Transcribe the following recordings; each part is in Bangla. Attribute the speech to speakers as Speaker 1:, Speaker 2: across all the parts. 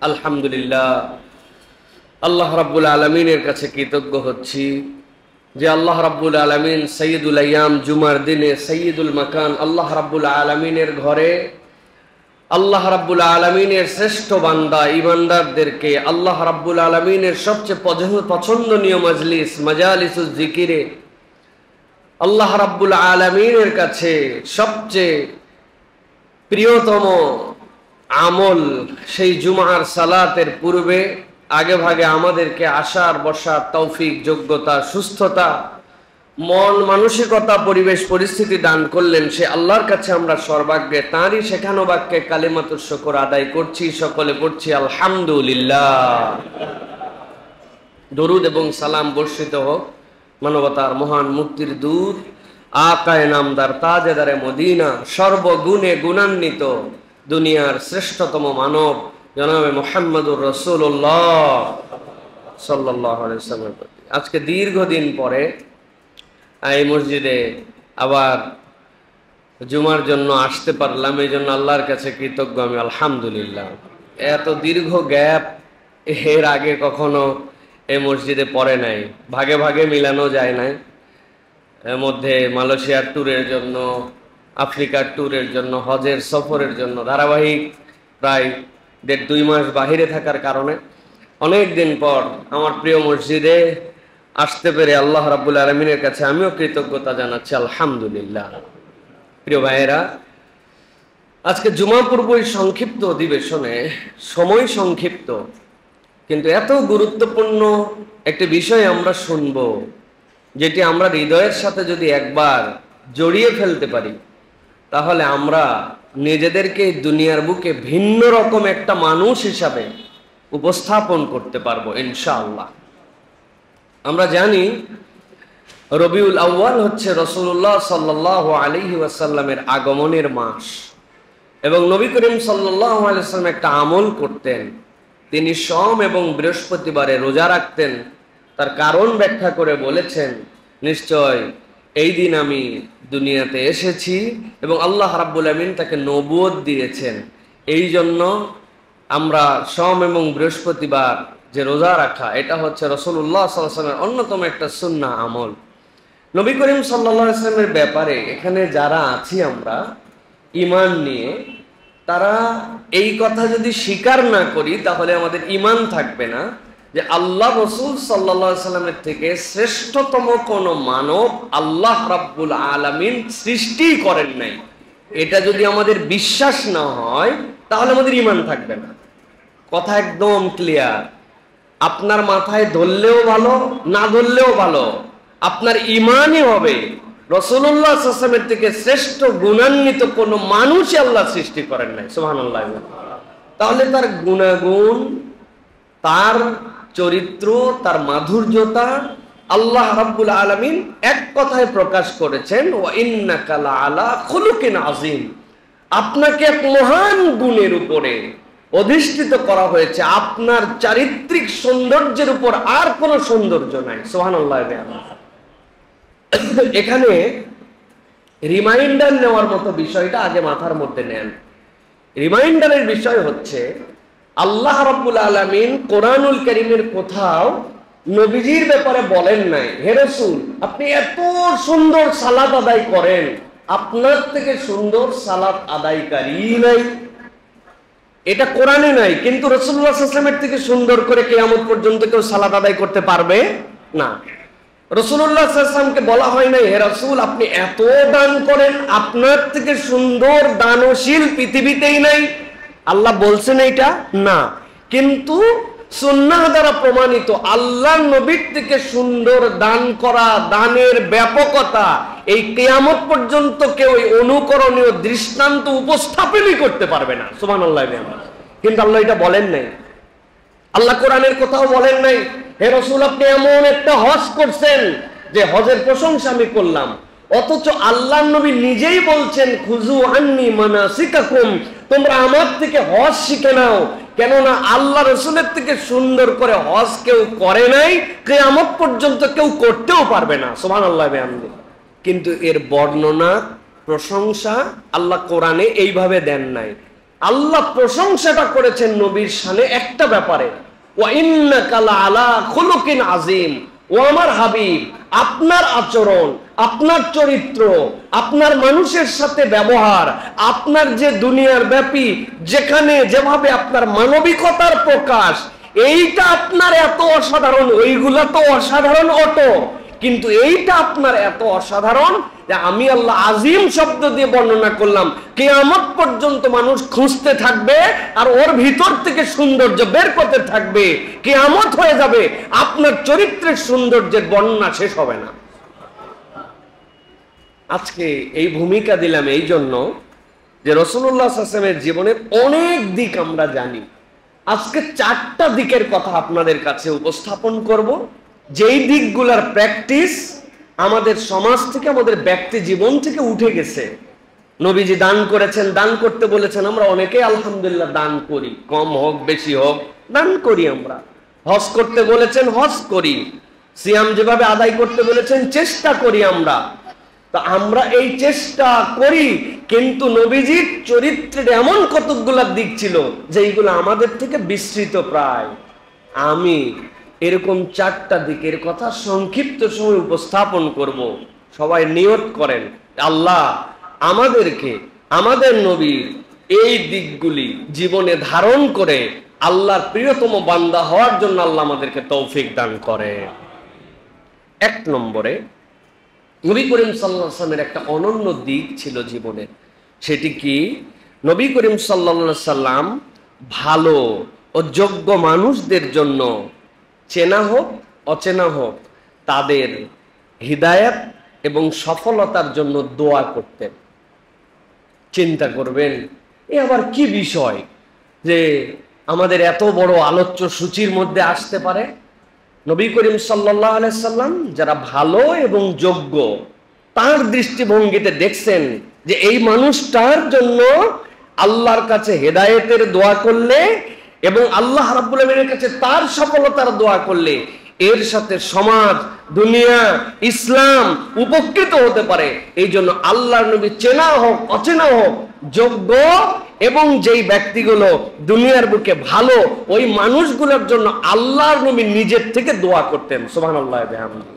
Speaker 1: আলহামদুলিল্লাহ, আল্লাহ রাব্বুল আলামিনের কাছে কৃতজ্ঞ হচ্ছি যে আল্লাহ রাব্বুল আলামিন সাইয়্যিদুল আইয়াম জুমার দিনে সাইয়্যিদুল মাকান আল্লাহ রাব্বুল আলামিনের ঘরে আল্লাহ রাব্বুল আলামিনের শ্রেষ্ঠ বান্দা ঈমানদারদেরকে আল্লাহ রাব্বুল আলামিনের সবচেয়ে পছন্দনীয় মজলিস মাজালিসুজ জিকিরে আল্লাহ রাব্বুল আলামিনের কাছে সবচেয়ে প্রিয়তম আমল সেই জুমার সালাতের পূর্বে আগে ভাগে আমাদেরকে আসার বসার তৌফিক, যোগ্যতা, সুস্থতা, মন মানসিকতা, পরিবেশ পরিস্থিতি দান করলেন। সে আল্লাহর কাছে আমরা সর্বাগ্রে তাঁরই শেখানো বাক্যে কালিমাতুশ শুকর আদায় করছি। সকলে পড়ছি আলহামদুলিল্লাহ। দরুদ এবং সালাম বর্ষিত হোক মানবতার মহান মুক্তির দূত আকায়ে নামদার তাজেদারে মদিনা, সর্বগুণে গুণান্বিত দুনিয়ার শ্রেষ্ঠতম মানব জনাবে মুহাম্মদুর রাসূলুল্লাহ সাল্লাল্লাহু আলাইহি ওয়াসাল্লাম। আজকে দীর্ঘদিন পরে এই মসজিদে আবার জুমার জন্য আসতে পারলাম, এই জন্য আল্লাহর কাছে কৃতজ্ঞ আমি। আলহামদুলিল্লাহ, এত দীর্ঘ গ্যাপ এর আগে কখনো এই মসজিদে পড়ে নাই, ভাগে ভাগে মিলানো যায় নাই। এর মধ্যে মালয়েশিয়ার ট্যুরের জন্য, আফ্রিকার ট্যুরের জন্য, হজের সফরের জন্য ধারাবাহিক প্রায় 1.5-2 মাস বাহিরে থাকার কারণে অনেক দিন পর আমার প্রিয় মসজিদে আসতে পেরে আল্লাহ রাব্বুল আলামিনের কাছে আমিও কৃতজ্ঞতা জানাচ্ছি। আলহামদুলিল্লাহ। প্রিয় ভাইয়েরা, আজকে জুমা পূর্বই সংক্ষিপ্ত অধিবেশনে, সময় সংক্ষিপ্ত, কিন্তু এত গুরুত্বপূর্ণ একটি বিষয় আমরা শুনব যেটি আমরা হৃদয়ের সাথে যদি একবার জড়িয়ে ফেলতে পারি তাহলে আমরা নিজেদেরকে দুনিয়ার বুকে ভিন্ন রকম একটা মানুষ হিসাবে উপস্থাপন করতে পারবো ইনশাআল্লাহ। আমরা জানি রবিউল আউয়াল হচ্ছে রাসূলুল্লাহ সাল্লাল্লাহু আলাইহি ওয়াসাল্লামের আগমনের মাস এবং নবী করিম সাল্লাল্লাহু আলাইহি ওয়াসাল্লাম একটা আমল করতেন। তিনি সোম এবং বৃহস্পতিবারে রোজা রাখতেন। তার কারণ ব্যাখ্যা করে বলেছেন, নিশ্চয় এই দিন আমি দুনিয়াতে এসেছি এবং আল্লাহ রাব্বুল আমিন তাকে নবুয়ত দিয়েছেন। এই জন্য আমরা সোম এবং বৃহস্পতিবার যে রোজা রাখা, এটা হচ্ছে রাসূলুল্লাহ সাল্লাল্লাহু আলাইহি ওয়াসাল্লামের অন্যতম একটা সুন্নাহ আমল। নবী করিম সাল্লাল্লাহু আলাইহি ওয়াসাল্লামের ব্যাপারে এখানে যারা আছি আমরা ঈমান নিয়ে, তারা এই কথা যদি স্বীকার না করি তাহলে আমাদের ঈমান থাকবে না যে আল্লাহ রাসূল সাল্লাল্লাহু আলাইহি ওয়াসাল্লামের থেকে শ্রেষ্ঠতম কোন মানব আল্লাহ রাব্বুল আলামিন সৃষ্টি করেন নাই। এটা যদি আমাদের বিশ্বাস না হয় তাহলে আমাদের ঈমান থাকবে না। কথা একদম ক্লিয়ার। আপনার মাথায় ধরলেও ভালো, না ধরলেও ভালো, আপনার ঈমানই হবে রাসূলুল্লাহ সাল্লাল্লাহু আলাইহি ওয়াসাল্লামের থেকে শ্রেষ্ঠ গুণান্বিত কোন মানুষই আল্লাহ সৃষ্টি করেন নাই। সুবহানাল্লাহ। তাহলে তার গুণাগুণ, তার চরিত্র, তার মাধুর্যতা আল্লাহ রাব্বুল আলামিন এক কথায় প্রকাশ করেছেন, ওয়া ইন্নাকা লাআলা খুলুকিন আযীম। আপনাকে এক মহান গুণের উপরে অধিষ্ঠিত করা হয়েছে, আপনার চারিত্রিক সৌন্দর্যের উপর আর কোনো সৌন্দর্য নাই। সুবহানাল্লাহ। এখানে রিমাইন্ডার নেওয়ার মতো বিষয়টা আগে মাথার মধ্যে নেন। রিমাইন্ডারের বিষয় হচ্ছে আল্লাহ রাব্বুল আলামিন কোরআনুল কারীমের কোথাও নবীজির ব্যাপারে বলেন নাই, হে রাসূল আপনি এত সুন্দর সালাত আদায় করেন, আপনার থেকে সুন্দর সালাত আদায়কারী নাই। এটা কোরআনে নাই, কিন্তু রাসূলুল্লাহ সাল্লাল্লাহু আলাইহি ওয়াসাল্লামের থেকে সুন্দর করে কিয়ামত পর্যন্ত কেউ সালাত আদায় করতে পারবে না। রাসূলুল্লাহ সাল্লাল্লাহু আলাইহি ওয়াসাল্লামকে বলা হয় নাই, হে রাসূল আপনি এত দান করেন, আপনার থেকে সুন্দর দানশীল পৃথিবীতেই নাই। আল্লাহ বলছেন এইটা না, কিন্তু সুন্নাহ দ্বারা প্রমাণিত আল্লাহর নবীর থেকে সুন্দর দান করা, দানের ব্যাপকতা এই কিয়ামত পর্যন্ত কেউ অনুকরণীয় দৃষ্টান্ত উপস্থাপনই করতে পারবে না। সুবহানাল্লাহ। কিন্তু আল্লাহ এটা বলেন নাই। আল্লাহ কোরআনের কোথাও বলেন নাই, হে রাসূল আপনি এমন একটা হজ করছেন যে হজের প্রশংসা আমি করলাম, অথচ আল্লাহর নবী নিজেই বলছেন খুযু আন্নী মানাসিকাকুম, তোমরা আমার থেকে হজ শিখে নাও। কেননা আল্লাহ রাসূলের থেকে সুন্দর করে হজ কেউ করে নাই, কিয়ামত পর্যন্ত কেউ করতেও পারবে না। সুবহানাল্লাহ। কিন্তু এর বর্ণনা, প্রশংসা আল্লাহ কোরআনে এইভাবে দেন নাই। আল্লাহ প্রশংসাটা করেছেন নবীর শানে একটা ব্যাপারে, ওয়া ইন্নাকা লাআলা খুলুকিন আযীম। ও আমার হাবিব, আপনার আচরণ, আপনার চরিত্র, আপনার মানুষের সাথে ব্যবহার, আপনার যে দুনিয়ার ব্যাপী যেখানে যেভাবে আপনার মানবিকতার প্রকাশ, এইটা আপনার এত অসাধারণ, ওইগুলা তো অসাধারণ অটো, কিন্তু এইটা আপনার এত অসাধারণ যে আমি আল্লাহ আজিম শব্দ দিয়ে বর্ণনা করলাম। কিয়ামত পর্যন্ত মানুষ খুঁজতে থাকবে আর ওর ভিতর থেকে সৌন্দর্য বের করতে থাকবে। কিয়ামত হয়ে যাবে, আপনার চরিত্রের সৌন্দর্যের বর্ণনা শেষ হবে না। আজকে এই ভূমিকা দিলাম এই জন্য যে রাসূলুল্লাহ সাল্লাল্লাহু আলাইহি ওয়াসাল্লামের জীবনের অনেক দিক আমরা জানি। আজকে 4টা দিকের কথা আপনাদের কাছে উপস্থাপন করব, যেই দিকগুলোর প্র্যাকটিস আমাদের সমাজ থেকে, আমাদের ব্যক্তি জীবন থেকে উঠে গেছে। নবীজি দান করেছেন, দান করতে বলেছেন, আমরা অনেকেই আলহামদুলিল্লাহ দান করি, কম হোক বেশি হোক দান করি। আমরা হজ করতে বলেছেন, হজ করি। সিয়াম যেভাবে আদায় করতে বলেছেন চেষ্টা করি আমরা। তা আমরা এই চেষ্টা করি, কিন্তু নবীজির চরিত্রের এমন কতগুলো দিক ছিল যেইগুলো আমাদের থেকে বিস্তৃত প্রায়। আমি এরকম 4টা দিকের কথা সংক্ষিপ্ত সময় উপস্থাপন করব। সবাই নিয়ত করেন, আল্লাহ আমাদেরকে আমাদের নবীর এই দিকগুলি জীবনে ধারণ করে আল্লাহর প্রিয়তম বান্দা হওয়ার জন্য আল্লাহ আমাদেরকে তৌফিক দান করে। 1 নম্বরে নবী করিম সাল্লাল্লাহু আলাইহি ওয়াসাল্লামের একটা অনন্য দিক ছিল জীবনে। সেটি কি? নবী করিম সাল্লাল্লাহু আলাইহি ওয়াসাল্লাম ভালো ও যোগ্য মানুষদের জন্য, চেনা হোক অচেনা হোক, তাদের হিদায়াত এবং সফলতার জন্য দোয়া করতেন। চিন্তা করবেন, এ আবার কি বিষয় যে আমাদের এত বড় আলোচ্য সূচির মধ্যে আসতে পারে? নবী করিম সাল্লাল্লাহু আলাইহি সাল্লাম যারা ভালো এবং যোগ্য, তার দৃষ্টিভঙ্গিতে দেখছেন যে এই মানুষটার জন্য আল্লাহর কাছে হেদায়েতের দোয়া করলে এবং আল্লাহ রাব্বুল আমিনের কাছে তার সফলতার দোয়া করলে এর সাথে সমাজ, দুনিয়া, ইসলাম উপকৃত হতে পারে। এই জন্য আল্লাহর নবী চেনা হোক অচেনা হোক, যোগ্য এবং যেই ব্যক্তিগুলো দুনিয়ার বুকে ভালো, ওই মানুষগুলোর জন্য আল্লাহর নবী নিজের থেকে দোয়া করতেন। সুবহানাল্লাহ ওয়া বিহামদিহি।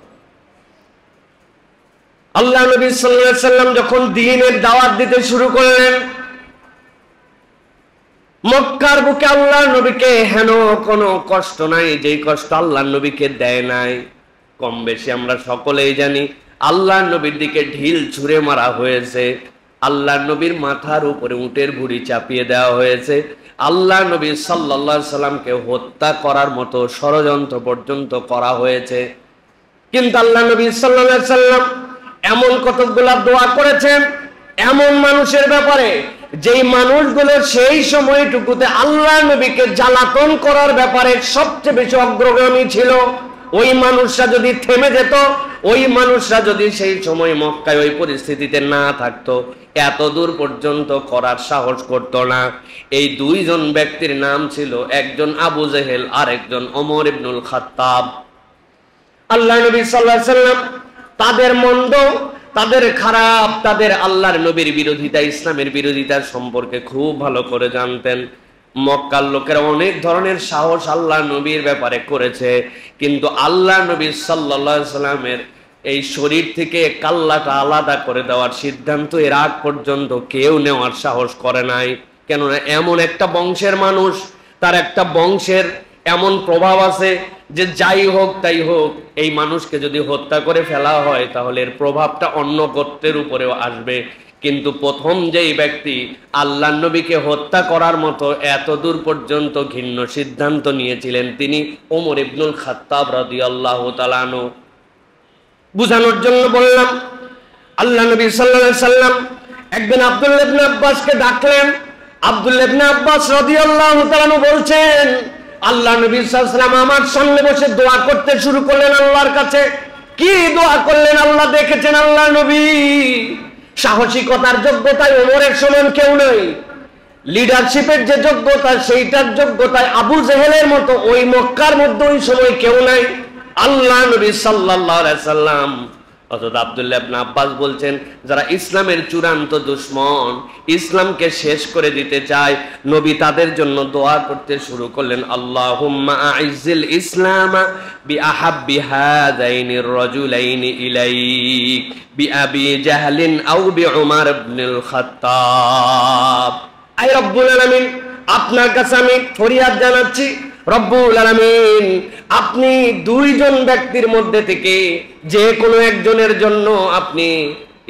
Speaker 1: আল্লাহ নবী সাল্লাল্লাহু আলাইহি সাল্লাম যখন দ্বীনের দাওয়াত দিতে শুরু করলেন, মক্কার বুকে আল্লাহর নবীকে হেন কোনো কষ্ট নাই যেই কষ্ট আল্লাহর নবীকে দেয় নাই। কম বেশি আমরা সকলেই জানি আল্লাহর নবীর দিকে ঢিল ছুঁড়ে মারা হয়েছে, আল্লাহর নবীর মাথার উপরে উটের ভুঁড়ি চাপিয়ে দেওয়া হয়েছে, আল্লাহ নবী সাল্লাল্লাহু আলাইহি সাল্লামকে হত্যা করার মতো ষড়যন্ত্র পর্যন্ত করা হয়েছে। কিন্তু আল্লাহ নবী সাল্লাল্লাহু আলাইহি সাল্লাম এমন কতগুলা দোয়া করেছেন এমন মানুষের ব্যাপারে, যেই মানুষগুলো সেই সময়টুকুতে আল্লাহ নবীকে জ্বালাতন করার ব্যাপারে সবচেয়ে বেশি অগ্রগামী ছিল। ওই মানুষরা যদি থেমে যেত, ওই মানুষরা যদি সেই সময় মক্কায় ওই পরিস্থিতিতে না থাকতো, এত দূর পর্যন্ত করার সাহস করত না। এই 2 জন ব্যক্তির নাম ছিল, একজন আবু জেহেল আর একজন ওমর ইবনুল খাত্তাব। আল্লাহ নবী সাল্লাল্লাহু আলাইহি সাল্লাম তাদের মন্দ, তাদের খারাপ, তাদের আল্লাহর নবীর বিরোধিতা, ইসলামের বিরোধিতার সম্পর্কে খুব ভালো করে জানতেন। মক্কার লোকেরা অনেক ধরনের সাহস আল্লাহ নবীর ব্যাপারে করেছে, কিন্তু আল্লাহ নবী সাল্লাল্লাহু আলাইহি সাল্লামের এই শরীর থেকে কাল্লাটা আলাদা করে দেওয়ার সিদ্ধান্ত এর আগ পর্যন্ত কেউ নেওয়ার সাহস করে নাই। কেননা এমন একটা বংশের মানুষ, তার একটা বংশের এমন প্রভাব আছে যে যাই হোক তাই হোক, এই মানুষকে যদি হত্যা করে ফেলা হয় তাহলে এর প্রভাবটা অন্য গোত্রের উপরেও আসবে। কিন্তু প্রথম যেই ব্যক্তি আল্লাহ নবীকে হত্যা করার মতো এত দূর পর্যন্ত ঘৃণ্য সিদ্ধান্ত নিয়েছিলেন তিনি ওমর ইবনুল খাত্তাব রাদিয়াল্লাহু তাআলা আনহু। বুঝানোর জন্য বললাম, আল্লাহ নবী সাল্লাল্লাহু আলাইহি সাল্লাম একদিন আব্দুল্লাহ ইবনে আব্বাসকে ডাকলেন। আব্দুল্লাহ ইবনে আব্বাস রাদিয়াল্লাহু তাআলা আনহু বলছেন, আল্লাহ নবী সাল্লাল্লাহু আলাইহি সাল্লাম আমার সামনে বসে দোয়া করতে শুরু করলেন আল্লাহর কাছে। কি দোয়া করলেন? আল্লাহ দেখেছেন আল্লাহ নবী সাহসিকতার যোগ্যতায় ওমরের সমান কেউ নেই, লিডারশিপের যে যোগ্যতা সেইটার যোগ্যতায় আবু জেহেলের মতো ওই মক্কার মধ্যে ওই সময় কেউ নাই। আল্লাহ নবী সাল্লাল্লাহু আলাইহি সাল্লাম অথচ আব্দুল্লাহ ইবনে আব্বাস বলছেন, যারা ইসলামের চূড়ান্ত দুশমন, ইসলামকে শেষ করে দিতে চায়, নবী তাদের জন্য দোয়া করতে শুরু করলেন, আল্লাহুম্মা আইজ্জিল ইসলাম বিআহাব্বি হাযাইনির রাজুলাইনি ইলাইক বিআবি জাহলিন আও বিউমর ইবনুল খাত্তাব। আয় রব্বুল আলামিন, আপনার কাছে আমি ফরিয়াদ জানাচ্ছি, রব্বুল আলামিন, আপনি দুইজন ব্যক্তির মধ্যে থেকে যে কোনো একজনের জন্য আপনি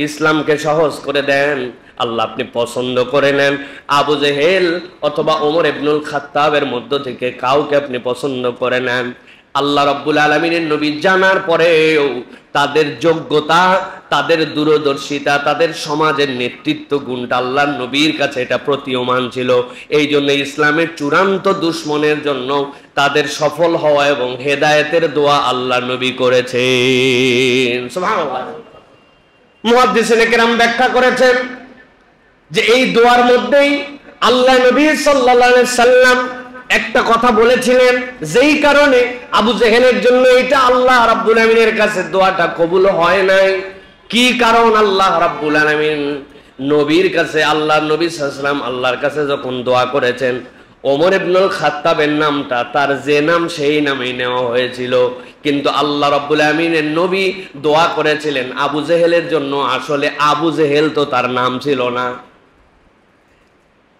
Speaker 1: ইসলামকে সহজ করে দেন। আল্লাহ আপনি পছন্দ করে নেন আবু জেহেল অথবা ওমর ইবনুল খাত্তাবের মধ্য থেকে কাউকে আপনি পছন্দ করে নেন। আল্লাহ রাব্বুল আলামিনের নবী জানার পরেও তাদের যোগ্যতা, তাদের দূরদর্শিতা, তাদের সমাজের নেতৃত্ব গুণটা আল্লাহর নবীর কাছে এটা প্রতীয়মান ছিল। এই জন্য ইসলামের চূড়ান্ত দুশমনের জন্য তাদের সফল হওয়া এবং হেদায়েতের দোয়া আল্লাহ নবী করেছেন। সুবহানাল্লাহ। মুহাদ্দিসিনে কেরাম ব্যাখ্যা করেছেন যে এই দোয়ার মধ্যেই আল্লাহ নবী সাল্লাল্লাহু আলাইহি সাল্লাম একটা কথা বলেছিলেন, যেই কারণে আবু জেহেলের জন্য এটা আল্লাহ রাব্বুল আলামিনের কাছে দোয়াটা কবুল হয় নাই। কি কারণ? আল্লাহ রাব্বুল আলামিন নবীর কাছে, আল্লাহ নবী সাল্লাল্লাহু আলাইহি ওয়াসাল্লাম আল্লাহর কাছে যখন দোয়া করেছেন, ওমর ইবনুল খাত্তাবের নামটা তার যে নাম সেই নামেই নেওয়া হয়েছিল, কিন্তু আল্লাহ রাব্বুল আলামিনের নবী দোয়া করেছিলেন আবু জেহেলের জন্য। আসলে আবু জেহেল তো তার নাম ছিল না।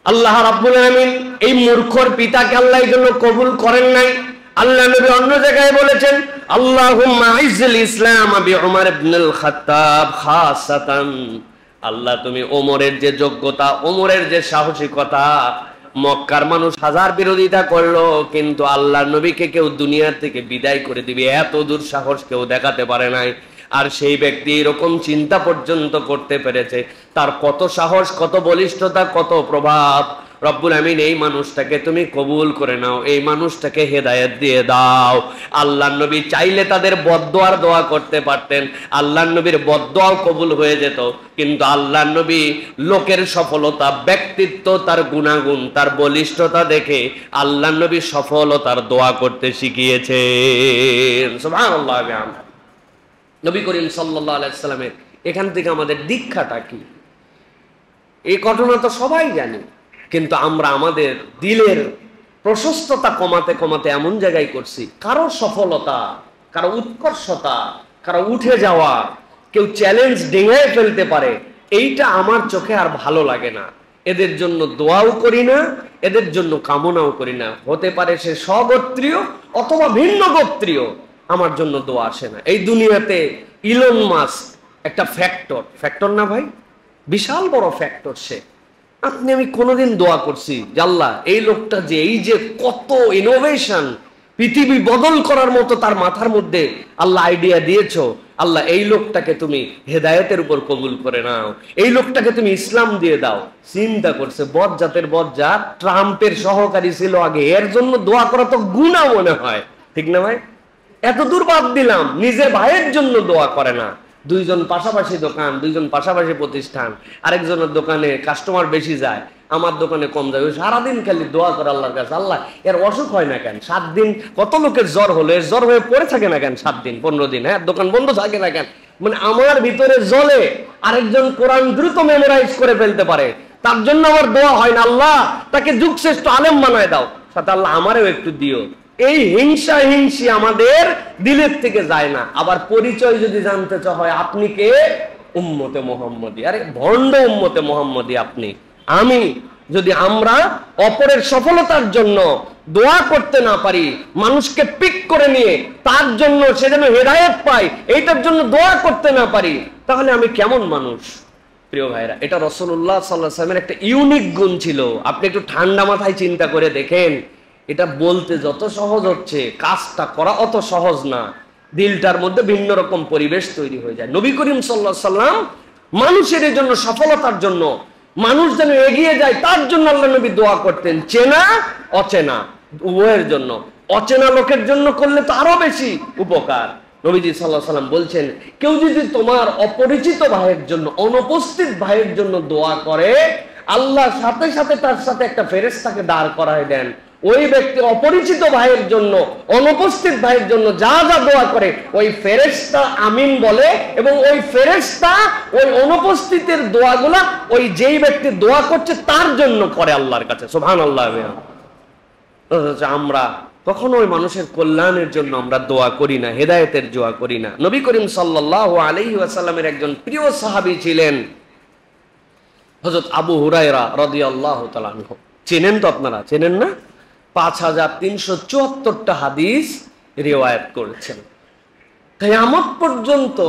Speaker 1: আল্লাহ রাব্বুল আলামিন এই মূর্খর পিতাকে আল্লাহ এই জন্য কবুল করেন নাই। আল্লাহ নবী অন্য জায়গায় বলেছেন, আল্লাহুম্মা আইজ্জিল ইসলাম বিউমর ইবনুল খাত্তাব খাসাতান। আল্লাহ তুমি ওমরের যে যোগ্যতা, ওমরের যে সাহসিকতা, মক্কার মানুষ হাজার বিরোধিতা করলো, কিন্তু আল্লাহ নবীকে কেউ দুনিয়ার থেকে বিদায় করে দিবে এত দূর সাহস কেউ দেখাতে পারে নাই। আর সেই ব্যক্তি এরকম চিন্তা পর্যন্ত করতে পেরেছে, তার কত সাহস, কত বলিষ্ঠতা, কত প্রভাব। রব্বুল আমিন এই মানুষটাকে তুমি কবুল করে নাও, এই মানুষটাকে হেদায়েত দিয়ে দাও। আল্লাহ নবী চাইলে তাদের বদদোয়ার দোয়া করতে পারতেন, আল্লাহ নবীর বদদোয়াও কবুল হয়ে যেত, কিন্তু আল্লাহ নবী লোকের সফলতা, ব্যক্তিত্ব, তার গুণাগুণ, তার বলিষ্ঠতা দেখে আল্লাহ নবী সফলতার দোয়া করতে শিখিয়েছেন। সুবহানাল্লাহ। নবী করিম সাল্লাল্লাহু আলাইহি সাল্লামের এখান থেকে আমাদের দীক্ষাটা কি? এই ঘটনা তো সবাই জানি, কিন্তু আমরা আমাদের দিলের প্রশস্ততা কমাতে কমাতে এমন জায়গায় করছি, কারো সফলতা, কারো উৎকর্ষতা, কারো উঠে যাওয়া, কেউ চ্যালেঞ্জ ডিঙায় ফেলতে পারে, এইটা আমার চোখে আর ভালো লাগে না। এদের জন্য দোয়াও করি না, এদের জন্য কামনাও করি না। হতে পারে সে স্বগোত্রীয় অথবা ভিন্ন গোত্রীয়, আমার জন্য দোয়া আসে না। এই দুনিয়াতে ইলন মাস্ক একটা ফ্যাক্টর না ভাই, বিশাল বড় ফ্যাক্টর সে। আপনি আমি কোনোদিন দোয়া করছি যে আল্লাহ এই লোকটা যে এই যে কত ইনোভেশন, পৃথিবী বদল করার মতো তার মাথার মধ্যে আল্লাহ আইডিয়া দিয়েছো, আল্লাহ এই লোকটাকে তুমি হেদায়েতের উপর কবুল করে নাও, এই লোকটাকে তুমি ইসলাম দিয়ে দাও। চিন্তা করছে বজ্জাতের বজ্জাত, ট্রাম্পের সহকারী ছিল আগে, এর জন্য দোয়া করা তো গুনাহ মনে হয়, ঠিক না ভাই? এত দূর বাদ দিলাম, নিজের ভাইয়ের জন্য দোয়া করে না। দুইজন পাশাপাশি দোকান, দুইজন পাশাপাশি প্রতিষ্ঠান, আরেকজনের দোকানে কাস্টমার বেশি যায়, আমার দোকানে কম যায়, সারাদিন খালি দোয়া করে আল্লাহর কাছে, আল্লাহ এর অসুখ হয় না কেন? 7 দিন কত লোকের জ্বর হলো, এর জ্বর হয়ে পড়ে থাকে না কেন? 7 দিন 15 দিন, হ্যাঁ, দোকান বন্ধ থাকে না কেন? মানে আমার ভিতরে জ্বলে, আরেকজন কোরআন দ্রুত মেমোরাইজ করে ফেলতে পারে, তার জন্য আমার দোয়া হয় না, আল্লাহ তাকে যুগশ্রেষ্ঠ আলেম বানায় দাও, সাথে আল্লাহ আমারও একটু দিও। এই হিংসি আমাদের দিলের থেকে যায় না। আবার পরিচয় যদি জানতে হয়, আপনি কে? উম্মতে মুহাম্মদী। আরে ভণ্ড উম্মতে মুহাম্মদী আপনি, আমি। যদি আমরা অপরের সফলতার জন্য দোয়া করতে না পারি, মানুষকে পিক করে নিয়ে তার জন্য সে যেন হেদায়েত পায়, এইটার জন্য দোয়া করতে না পারি, তাহলে আমি কেমন মানুষ? প্রিয় ভাইরা, এটা রাসূলুল্লাহ সাল্লাল্লাহু আলাইহি ওয়াসাল্লামের একটা ইউনিক গুণ ছিল। আপনি একটু ঠান্ডা মাথায় চিন্তা করে দেখেন, এটা বলতে যত সহজ হচ্ছে, কাজটা করা অত সহজ না। দিলটার মধ্যে ভিন্ন রকম পরিবেশ তৈরি হয়ে যায়। নবী করিম সাল্লাল্লাহু আলাইহি ওয়াসাল্লাম মানুষের জন্য, সফলতার জন্য, মানুষ যেন এগিয়ে যায় তার জন্য আল্লাহ নবী দোয়া করতেন, চেনা অচেনা উভয়ের জন্য। অচেনা লোকের জন্য করলে তো আরো বেশি উপকার। নবীজি সাল্লাল্লাহু আলাইহি ওয়াসাল্লাম বলছেন, কেউ যদি তোমার অপরিচিত ভাইয়ের জন্য, অনুপস্থিত ভাইয়ের জন্য দোয়া করে, আল্লাহ সাথে সাথে তার সাথে একটা ফেরেশতাকে দাঁড় করায় দেন, ওই ব্যক্তি অপরিচিত ভাইয়ের জন্য, অনুপস্থিত ভাইয়ের জন্য যা যা দোয়া করে ওই ফেরেশতা আমিন বলে, এবং ওই ফেরেশতা ওই অনুপস্থিতের দোয়াগুলা ওই যেই ব্যক্তি দোয়া করছে তার জন্য করে আল্লাহর কাছে। সুবহানাল্লাহ। আমরা কখনো ওই মানুষের কল্যাণের জন্য আমরা দোয়া করি না, হেদায়েতের দোয়া করি না। নবী করিম সাল্লাল্লাহু আলাইহি ওয়াসাল্লামের একজন প্রিয় সাহাবী ছিলেন হযরত আবু হুরায়রা রাদিয়াল্লাহু তাআলা আনহু। চেনেন তো আপনারা? চেনেন না? 5374টা হাদিস রিওয়ায়াত করেছেন। কিয়ামত পর্যন্ত,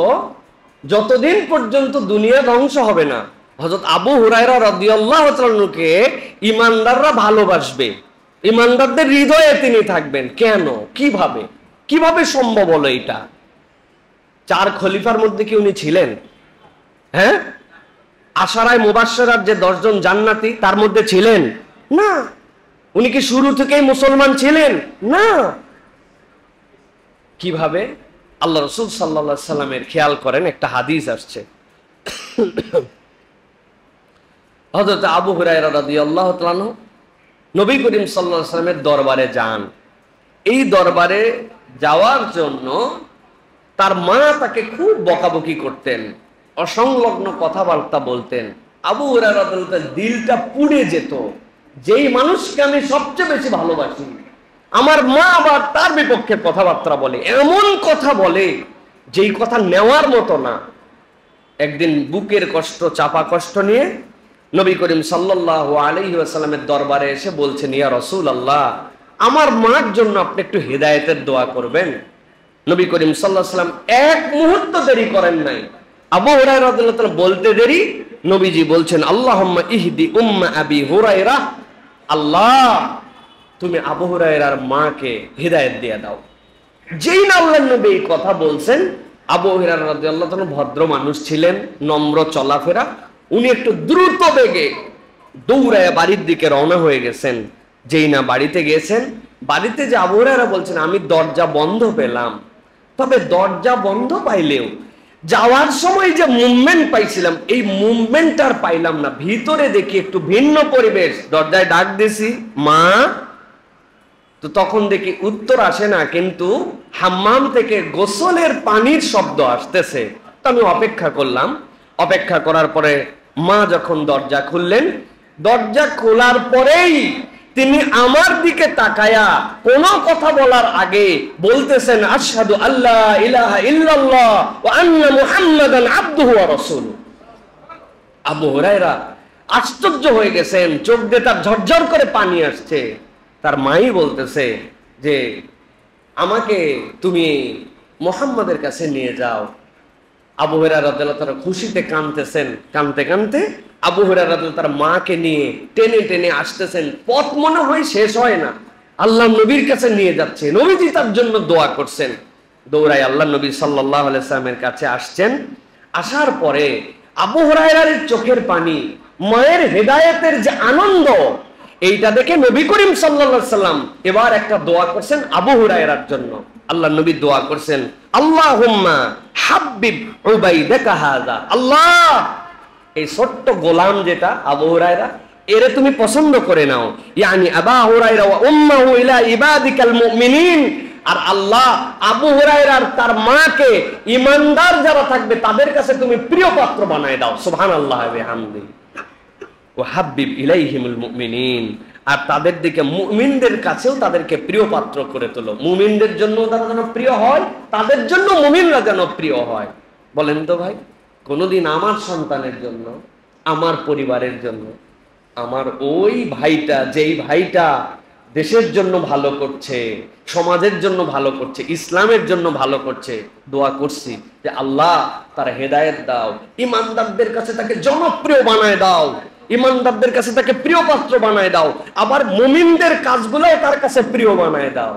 Speaker 1: যতদিন পর্যন্ত দুনিয়া ধ্বংস হবে না, হযরত আবু হুরায়রা রাদিয়াল্লাহু তাআলা আনহুকে ঈমানদাররা ভালোবাসবে, ঈমানদারদের হৃদয়ে তিনি থাকবেন। কেন? কিভাবে কিভাবে সম্ভব হলো এটা? 4 খলিফার মধ্যে কি উনি ছিলেন? হ্যাঁ, আশারায়ে মুবাশশারার যে 10 জন জান্নাতি তার মধ্যে ছিলেন না। উনি কি শুরু থেকেই মুসলমান ছিলেন? না। কিভাবে? আল্লাহ রাসূল সাল্লাল্লাহু আলাইহি সাল্লামের খেয়াল করেন, একটা হাদিস আসছে, হযরত আবু হুরায়রা রাদিয়াল্লাহু তাআলা আনহু নবী করিম সাল্লাল্লাহু আলাইহি সাল্লামের দরবারে যান। এই দরবারে যাওয়ার জন্য তার মা তাকে খুব বকাবকি করতেন, অসংলগ্ন কথাবার্তা বলতেন। আবু হুরায়রা রাদিয়াল্লাহু তাআলা দিলটা পুড়ে যেত, যেই মানুষকে আমি সবচেয়ে বেশি ভালোবাসি আমার মা আবার তার বিপক্ষে কথাবার্তা বলে, এমন কথা বলে যেই কথা নেওয়ার মতো না। একদিন বুকের কষ্ট, চাপা কষ্ট নিয়ে নবী করিম সাল্লাল্লাহু আলাইহি ওয়াসাল্লামের দরবারে এসে বলছেন, ইয়া রাসূলুল্লাহ, আমার মার জন্য আপনি একটু হেদায়েতের দোয়া করবেন। নবী করিম সাল্লাল্লাহু আলাইহি ওয়াসাল্লাম এক মুহূর্ত দেরি করেন নাই। আবু হুরায়রা রাদিয়াল্লাহু তাআলা বলতে দেরি, নবীজি বলছেন, আল্লাহুম্মা ইহদি উম্মা আবি হুরায়রা, আল্লাহ তুমি আবু হুরায়রার মাকে হেদায়েত দিয়ে দাও। যেই না আল্লাহর নবী এই কথা বলছেন, আবু হুরায়রা রাদিয়াল্লাহু তাআলা ভদ্র মানুষ ছিলেন, নম্র চলাফেরা, উনি একটু দ্রুত বেগে দৌড়ায় বাড়ির দিকে রওনা হয়ে গেছেন। যেই না বাড়িতে গেছেন, বাড়িতে যে আবু হুরায়রা বলছেন, আমি দরজা বন্ধ পেলাম, তবে দরজা বন্ধ পাইলেও যাওয়ার সময় যে মুভমেন্ট পাইছিলাম এই মুভমেন্ট আর পাইলাম না। ভিতরে দেখি একটু ভিন্ন পরিবেশ, দরজায় ডাক দিছি, মা, তো তখন দেখি উত্তর আসে না, কিন্তু হাম্মাম থেকে গোসলের পানির শব্দ আসতেছে। তো আমি অপেক্ষা করলাম। অপেক্ষা করার পরে মা যখন দরজা খুললেন, দরজা খোলার পরেই তিনি আমার দিকে তাকায়া কোনো কথা বলার আগে বলতেছেন, আশহাদু আল্লা ইলাহা ইল্লাল্লাহ ওয়া আন্না মুহাম্মাদান আবদুহু ওয়া রাসূলুহু। আবু হুরায়রা আশ্চর্য হয়ে গেছেন, চোখ দিয়ে তার ঝরঝর করে পানি আসছে। তার মাই বলতেছে যে আমাকে তুমি মুহাম্মাদের কাছে নিয়ে যাও। আবু হুরায়রা রাদিয়াল্লাহু তাআলা খুশিতে কাঁদতেছেন, কাঁদতে কাঁদতে আবু হুরায়রা রাদিয়াল্লাহু তাআলা মাকে নিয়ে টেনে টেনে আসতেছেন। পথ মনে হয় শেষ হয় না, আল্লাহ নবীর কাছে নিয়ে যাচ্ছে। নবীজি তার জন্য দোয়া করছেন। দৌড়ায় আল্লাহ নবী সাল্লাল্লাহু আলাইহি ওয়াসাল্লামের কাছে আসছেন। আসার পরে আবু হুরায়রার চোখের পানি, মায়ের হেদায়েতের যে আনন্দ, এইটা দেখে নবী করিম সাল্লাল্লাহু আলাইহি ওয়াসাল্লাম এবার একটা দোয়া করছেন আবু হুরায়রার জন্য। আল্লাহ নবী দোয়া করছেন, আল্লাহুম্মা হাব্বিব উবাইদাকা হাযা, আল্লাহ এই ছোট্ট গোলাম যেটা আবু হুরায়রা, এরে তুমি পছন্দ করে নাও। ইয়ানি আবু হুরায়রা ওয়া উম্মুহু ইলা ইবাদিকাল মুমিনিন, আর আল্লাহ আবু হুরায়রার তার মাকে ঈমানদার যারা থাকবে তাদের কাছে তুমি প্রিয় পাত্র বানায় দাও। সুবহানাল্লাহি ওয়া বিহামদিহি ওয়া হাব্বিব ইলাইহিমুল মুমিনিন, আর তাদের দিকে মুমিনদের কাছেও তাদেরকে প্রিয় পাত্র করে তোলো। মুমিনদের জন্য তারা যেন প্রিয় হয়, তাদের জন্য মুমিনরা যেন প্রিয় হয়। বলেন তো ভাই, কোনদিন আমার সন্তানের জন্য, আমার পরিবারের জন্য, আমার ওই ভাইটা, যেই ভাইটা দেশের জন্য ভালো করছে, সমাজের জন্য ভালো করছে, ইসলামের জন্য ভালো করছে, দোয়া করছি যে আল্লাহ তার হেদায়েত দাও, ঈমানদারদের কাছে তাকে জনপ্রিয় বানায় দাও, ঈমানদারদের কাছে তাকে প্রিয় পাত্র বানায় দাও, আবার মুমিনদের কাজগুলোও তার কাছে প্রিয় বানায় দাও।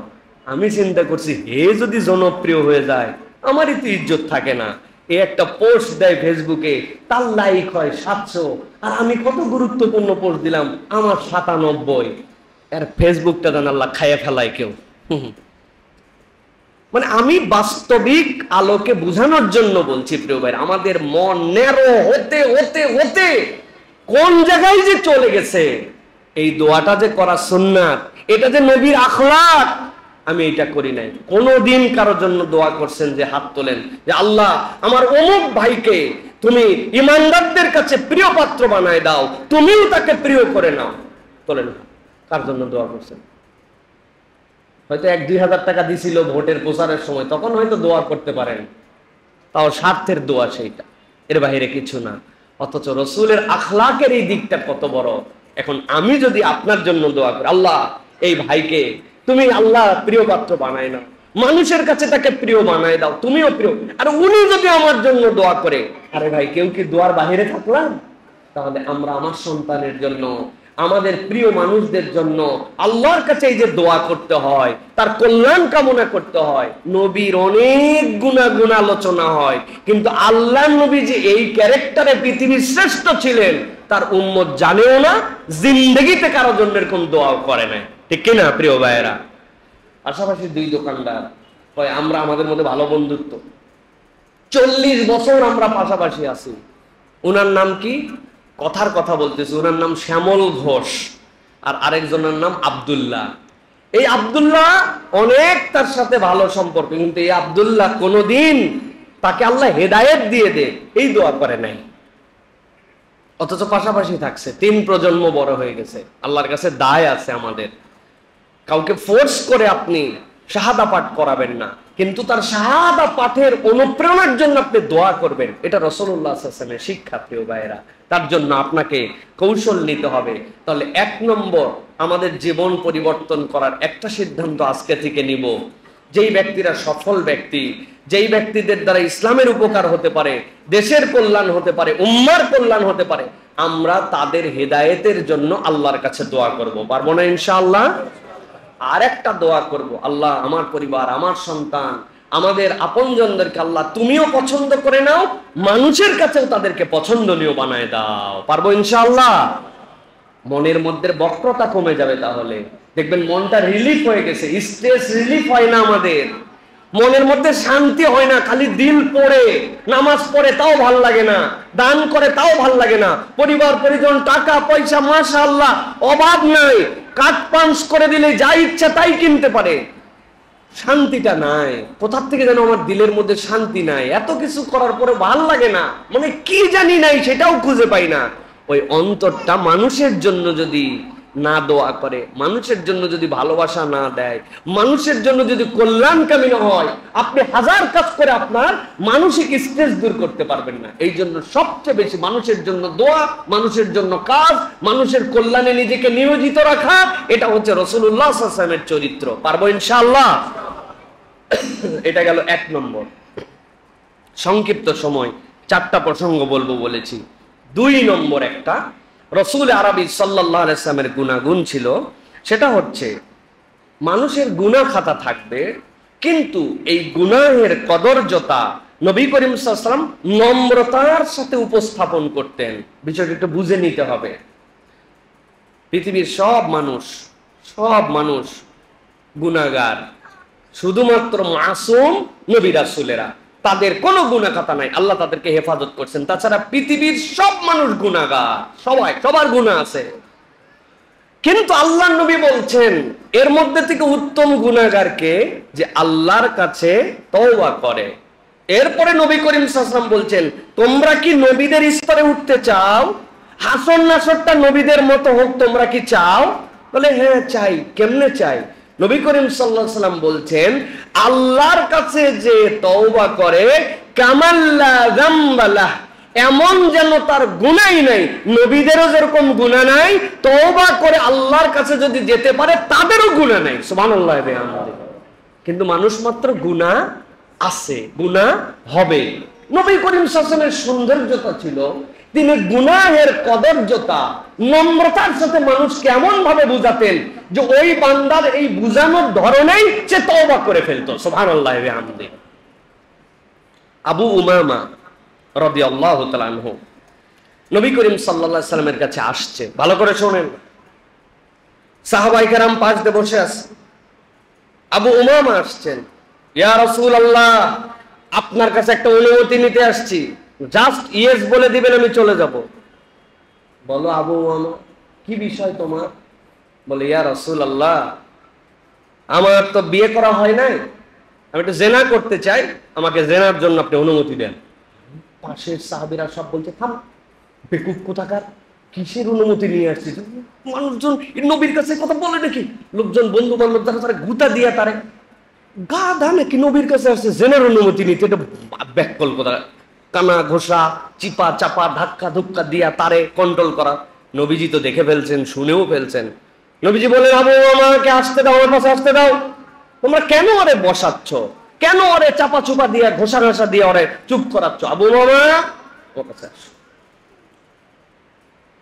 Speaker 1: আমি চিন্তা করছি, হে যদি জনপ্রিয় হয়ে যায় আমারই তো ইজ্জত থাকে না। এ একটা পোস্ট দেয় ফেসবুকে, তার লাইক হয় 700, আর আমি কত গুরুত্বপূর্ণ পোস্ট দিলাম, আমার 97। আর ফেসবুকটা যেন আল্লাহ খাইয়া ফেলায় কেউ। মানে আমি বাস্তবিক আলোকে বুঝানোর জন্য বলছি প্রিয় ভাই, আমাদের মন ন্যারো হতে হতে হতে কোন জায়গায় যে চলে গেছে। এই দোয়াটা যে করা সুন্নাত, এটা যে নবীর আখলাক, আমি এটা করি নাই। কোনদিন কারোর জন্য দোয়া করছেন যে হাত তোলেন যে আল্লাহ আমার অমুক ভাইকে তুমি ইমানদারদের কাছে প্রিয় পাত্র বানায় দাও, তুমিও তাকে প্রিয় করে নাও? তোলেন। কার জন্য দোয়া করছেন? হয়তো 1-2 হাজার টাকা দিছিল ভোটের প্রচারের সময়, তখন হয়তো দোয়া করতে পারেন, তাও স্বার্থের দোয়া সেইটা, এর বাহিরে কিছু না। অথচ রসুলের আখলাকের এই দিকটা কত বড়। এখন আমি যদি আপনার জন্য দোয়া করি, আল্লাহ এই ভাইকে তুমি আল্লাহ প্রিয় পাত্র বানায় নাও, মানুষের কাছে তাকে প্রিয় বানায় দাও, তুমিও প্রিয়, আর উনি যদি আমার জন্য দোয়া করে, আরে ভাই কেউ কি দোয়ার বাহিরে থাকলাম? তাহলে আমরা আমার সন্তানের জন্য, আমাদের প্রিয় মানুষদের জন্য আল্লাহর কাছে এই যে দোয়া করতে হয়, তার কল্যাণ কামনা করতে হয়। নবীর অনেক গুণাগুণ আলোচনা হয়, কিন্তু আল্লাহর নবী যে এই ক্যারেক্টারে পৃথিবীর শ্রেষ্ঠ ছিলেন তার উম্মত জানেও না, জিন্দেগিতে কারো জন্য এরকম দোয়া করে নাই। ঠিক কিনা প্রিয় ভাইয়েরা? পাশাপাশি 2 দোকানদার কয় আমরা আমাদের মধ্যে ভালো বন্ধুত্ব, 40 বছর আমরা পাশাপাশি আছি। উনার নাম কি? কথার কথা বলতেছে, ওনার নাম শ্যামল ঘোষ, আর আরেকজনের নাম আব্দুল্লাহ। এই আব্দুল্লাহ অনেক তার সাথে ভালো সম্পর্ক, কিন্তু এই আব্দুল্লাহ কোনোদিন তাকে আল্লাহ হেদায়েত দিয়ে দে এই দোয়া করে নাই। অথচ পাশাপাশি থাকছে, 3 প্রজন্ম বড় হয়ে গেছে। আল্লাহর কাছে দায় আছে আমাদের। কাউকে ফোর্স করে আপনি শাহাদা পাঠ করাবেন না, কিন্তু তার শাহাদা পাঠের অনুপ্রেরণার জন্য আপনি দোয়া করবেন। এটা রাসূলুল্লাহ সাল্লাল্লাহু আলাইহি ওয়াসাল্লামের শিক্ষা প্রিয় ভাইয়েরা। তার জন্য আপনাকে কৌশল নিতে হবে। তাহলে 1 নম্বর, আমাদের জীবন পরিবর্তন করার একটা সিদ্ধান্ত আজকে থেকে নিব। যেই ব্যক্তিরা সফল ব্যক্তি, যেই ব্যক্তিদের দ্বারা ইসলামের উপকার হতে পারে, দেশের কল্যাণ হতে পারে, উম্মার কল্যাণ হতে পারে, আমরা তাদের হেদায়েতের জন্য আল্লাহর কাছে দোয়া করব। পারবো না ইনশাআল্লাহ? আর একটা দোয়া করব, আল্লাহ আমার পরিবার, আমার সন্তান, আমাদের আপনজনদেরকে আল্লাহ তুমিও পছন্দ করে নাও, মানুষের কাছেও তাদেরকে পছন্দনীয় বানায় দাও। পারবো ইনশাআল্লাহ? মনের মধ্যে বক্রতা কমে যাবে, তাহলে দেখবেন মনটা রিলিফ হয়ে গেছে। স্ট্রেস রিলিফ হয় না আমাদের, মনের মধ্যে শান্তি হয় না। খালি দিল পড়ে, নামাজ পড়ে তাও ভাল লাগে না, দান করে তাও ভাল লাগে না, পরিবার পরিজন, টাকা পয়সা মাশাআল্লাহ অভাব নাই, কাট পাঞ্চ করে দিলে যা ইচ্ছা তাই কিনতে পারে, শান্তিটা নাই। কোথার থেকে যেন আমার দিলের মধ্যে শান্তি নাই, এত কিছু করার পরে ভাল লাগে না, মানে কি জানি নাই সেটাও খুঁজে পাই না। ওই অন্তরটা মানুষের জন্য যদি না দোয়া করে, মানুষের জন্য যদি ভালোবাসা না দেয়, মানুষের জন্য যদি কল্যাণকামী না হয়, আপনি 1000 কাজ করে আপনার মানসিক স্ট্রেস দূর করতে পারবেন না। এই জন্য সবচেয়ে বেশি মানুষের জন্য দোয়া, মানুষের জন্য কাজ, মানুষের কল্যাণে নিজেকে নিয়োজিত রাখা, এটা হচ্ছে রাসূলুল্লাহ সাল্লাল্লাহু আলাইহি ওয়াসাল্লামের চরিত্র। পারবো ইনশাআল্লাহ? এটা গেল 1 নম্বর। সংক্ষিপ্ত সময় 4টা প্রসঙ্গ বলবো বলেছি। 2 নম্বর, একটা রাসূল আরবি সাল্লাল্লাহু আলাইহি ওয়াসাল্লামের গুনাহগুণ ছিল, সেটা হচ্ছে মানুষের গুনাহ খাতা থাকবে, কিন্তু এই গুনাহের কদর্যতা নবী করিম সাল্লাল্লাহু আলাইহি ওয়াসাল্লাম নম্রতার সাথে উপস্থাপন করতেন। বিষয়টা একটু বুঝে নিতে হবে। পৃথিবীর সব মানুষ গুনাহগার, শুধুমাত্র মাসুম নবী রাসূলেরা, তাদের কোনো গুনাহ খাতা নাই, আল্লাহ তাদেরকে হেফাজত করছেন। তাছাড়া পৃথিবীর সব মানুষ গুনাহগার, সবার গুনাহ আছে। কিন্তু আল্লাহর নবী বলছেন এর মধ্যে থেকে উত্তম গুনাহগারকে যে আল্লাহর কাছে তওবা করে। এরপরে নবী করিম সাল্লাল্লাহু আলাইহি ওয়াসাল্লাম বলছেন, তোমরা কি নবীদের স্তরে উঠতে চাও? হাসন নাসরটা নবীদের মতো হোক, তোমরা কি চাও? বলে হ্যাঁ চাই। কেমনে চাই? নবী করিম সাল্লাল্লাহু আলাইহি ওয়াসাল্লাম বলছেন, আল্লাহর কাছে যে তওবা করে কামাল্লা যামবালাহ, এমন যেন তার গুনাহই নাই। নবীদেরও যেরকম গুনাহ নাই, তওবা করে আল্লাহর কাছে যদি যেতে পারে তাদেরও গুনাহ নাই। সুবহানাল্লাহ। কিন্তু মানুষ মাত্র গুনাহ আছে, গুনাহ হবে। নবী করিম সাল্লাল্লাহু আলাইহি ওয়াসাল্লামের সৌন্দর্যতা ছিল, তিনি গুনাহের কদর্যতা নম্রতার সাথে মানুষকে এমন ভাবে বুঝাতেন যে ওই বান্দার এই বুঝানোর ধরনেই সে তওবা করে ফেলতো। সুবহানাল্লাহ। আবু উমামা রাদিয়াল্লাহু তাআলা আনহু নবী করিম সাল্লাল্লাহু আলাইহি ওয়াসাল্লামের কাছে আসছে। ভালো করে শুনেন, সাহাবায়ে কেরাম পাশ দিয়ে বসে আছে, আবু উমামা আসছেন, ইয়া রাসূলুল্লাহ আপনার কাছে একটা অনুমতি নিতে আসছি, জাস্ট ইয়েস বলে দিবেন আমি চলে যাব। বলো আবু উমামা, কি বিষয় তোমার? বলে ইয়া রাসূলুল্লাহ, আমার তো বিয়ে করা হয় নাই, আমি একটু জেনা করতে চাই, আমাকে জেনার জন্য আপনি অনুমতি দেন। পাশের সাহাবীরা সব বলছে থাম, বেকুব কোথাকার, কিসের অনুমতি নিয়ে আসছিস? মানুষজন নবীর কাছে কথা বলে নাকি? লোকজন বন্ধু বান্ধব যারা তারা গুতা দিয়া তারে গাধা নাকি নবীর কাছে আসছে জেনার অনুমতি নিতে? এটা ব্যাককল কথা, কানা ঘোষা, চিপা চাপা, ধাক্কা ধুক্কা দিয়া তারে কন্ট্রোল করা। নবীজি তো দেখে ফেলছেন, শুনেও ফেলছেন। নবীজি বলেন, আবু আমাকে আসতে দাও, আমার পাশে আসতে দাও। তোমরা কেন ওরে বসাচ্ছ? কেন ওরে চাপা চুপা দিয়া ঘোষা ঘোষা দিয়ে ওরে চুপ করাচ্ছ? আবু মামা ওর কাছে আস।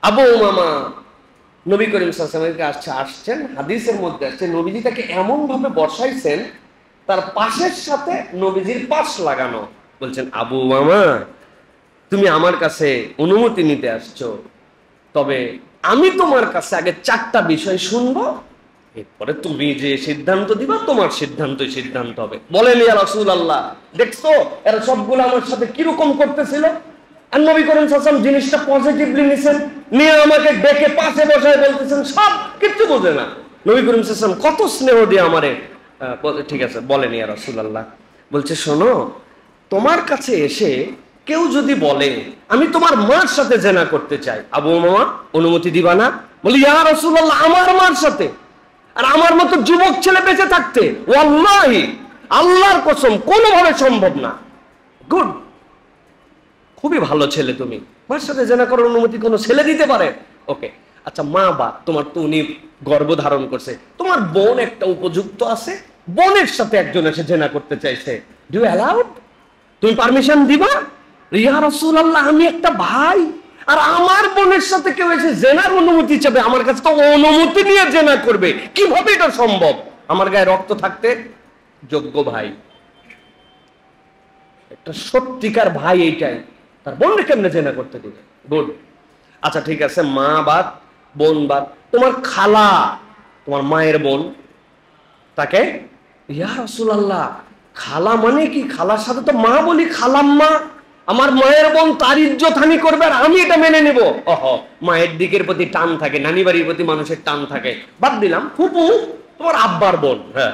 Speaker 1: আবু মামা নবী করিম সাল্লাল্লাহু আলাইহি ওয়াসাল্লাম আসছেন, হাদিসের মধ্যে আসছে নবীজি তাকে এমন ভাবে বসাইছেন তার পাশের সাথে নবীজির পাশ লাগানো। বলছেন, আবু মামা তুমি আমার কাছে অনুমতি নিতে আসছো, তবে আমি তোমার কাছে আগে 4টা বিষয় শুনবো, এরপরে তুমি যে সিদ্ধান্ত দিবা তোমার সিদ্ধান্তই সিদ্ধান্ত হবে। বলেন ইয়া রাসূলুল্লাহ, দেখছো এরা সবগুলো আমার সাথে কিরকম করতেছিল? আর নবী করিম সাল্লাল্লাহু আলাইহি ওয়াসাল্লাম জিনিসটা পজিটিভলি নিছেন, নিয়ে আমাকে ডেকে পাশে বসায় বলতেছেন সব কিছু বোঝে না। নবী করিম সাল্লাল্লাহু আলাইহি ওয়াসাল্লাম কত স্নেহ দিয়ে আমারে ঠিক আছে বলেন ইয়া রাসূলুল্লাহ। বলছে, শোনো, তোমার কাছে এসে কেউ যদি বলে আমি তোমার মার সাথে জেনা করতে চাই, আবু মামা অনুমতি দিবা না? বলি ইয়া রাসূলুল্লাহ, আমার মার সাথে? আর আমার মতো যুবক ছেলে বেঁচে থাকতে ওয়াল্লাহি আল্লাহর কসম কোনোভাবে সম্ভব না। গুড, খুবই ভালো ছেলে, তুমি মার সাথে জেনা করার অনুমতি কোনো ছেলে দিতে পারে? ওকে, আচ্ছা মা বা তোমার তো উনি গর্ভধারণ করছে, তোমার বোন একটা উপযুক্ত আছে, বোনের সাথে একজন এসে জেনা করতে চাইছে, ডু অ্যালাউড? তুমি পারমিশন দিবা? ইয়া রাসূলুল্লাহ, আমি একটা ভাই, আর আমার বোনের সাথে কেউ এসে জেনার অনুমতি চাবে, আমার কাছে তো অনুমতি নিয়ে জেনা করবে, কিভাবে এটা সম্ভব? আমার গায়ে রক্ত থাকতে যোগ্য ভাই, একটা সত্যিকার ভাই, এইটাই তার বোনকে কেমনে জেনা করতে দিবে? গুড, আচ্ছা ঠিক আছে, মা বাদ বোন বাদ, তোমার খালা, তোমার মায়ের বোন, তাকে ইয়া রাসূলুল্লাহ খালা মানে কি? খালার সাথে তো মা বলি, খালাম্মা, আমার মায়ের বোন, তার ইজ্জত হানি করবে আর আমি এটা মেনে নিব? ওহ, মায়ের দিকের প্রতি টান থাকে, নানি বাড়ির প্রতি মানুষের টান থাকে, বাদ দিলাম। ফুপু তোমার আব্বার বোন, হ্যাঁ,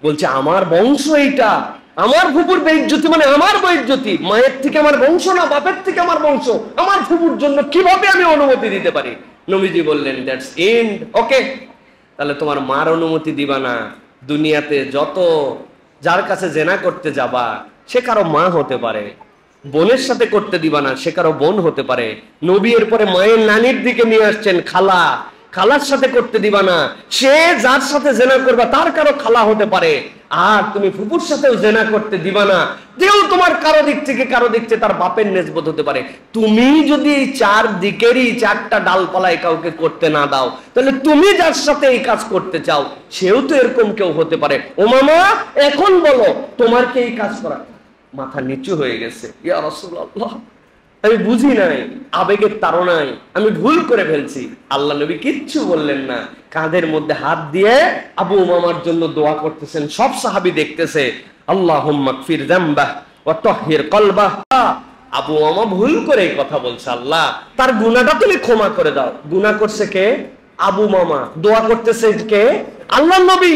Speaker 1: বলছে আমার বংশ এইটা, আমার ফুপুর বেইজ্জতি মানে আমার বেইজ্জতি, মায়ের থেকে আমার বংশ না, বাপের থেকে আমার বংশ, আমার ফুপুর জন্য কিভাবে আমি অনুমতি দিতে পারি? নবীজি বললেন, দ্যাটস এন্ড। ওকে, তাহলে তোমার মার অনুমতি দিবা না। দুনিয়াতে যত যার কাছে জেনা করতে যাবা সে কারো মা হতে পারে, বোনের সাথে করতে দিবা না, সে কারো বোন হতে পারে। নবী এরপরে মায়ের নানির দিকে নিয়ে আসছেন, খালা, খালার সাথে করতে দিবা না, সে যার সাথে জেনা করবা তার কারো খালা হতে পারে। আর তুমি ফুপুর সাথেও জেনা করতে দিবা না, যেও তোমার কারো দিক থেকে তার বাপের নেসবত হতে পারে। তুমি যদি এই 4 দিকেরই 4টা ডালপালায় কাউকে করতে না দাও, তাহলে তুমি যার সাথে এই কাজ করতে চাও সেও তো এরকম কেউ হতে পারে। ও মামা এখন বলো তোমার কি এই কাজ করা? মাথা নিচু হয়ে গেছে, ইয়া রাসূলুল্লাহ আমি বুঝি নাই, আবেগের তাড়নায় আমি ভুল করে ফেলছি। আল্লাহ নবী কিচ্ছু বললেন না, কাঁধের মধ্যে হাত দিয়ে আবু উমামার জন্য দোয়া করতেছেন, সব সাহাবী দেখতেছে। আল্লাহুম্মা গফির যামবাহ ওয়া তাহহির কলবাহ। আবু উমামা ভুল করে কথা বলছে, আল্লাহ তার গুনাহটা তুমি ক্ষমা করে দাও। গুনাহ করছে কে? আবু মামা। দোয়া করতেছে কে? আল্লাহ নবী।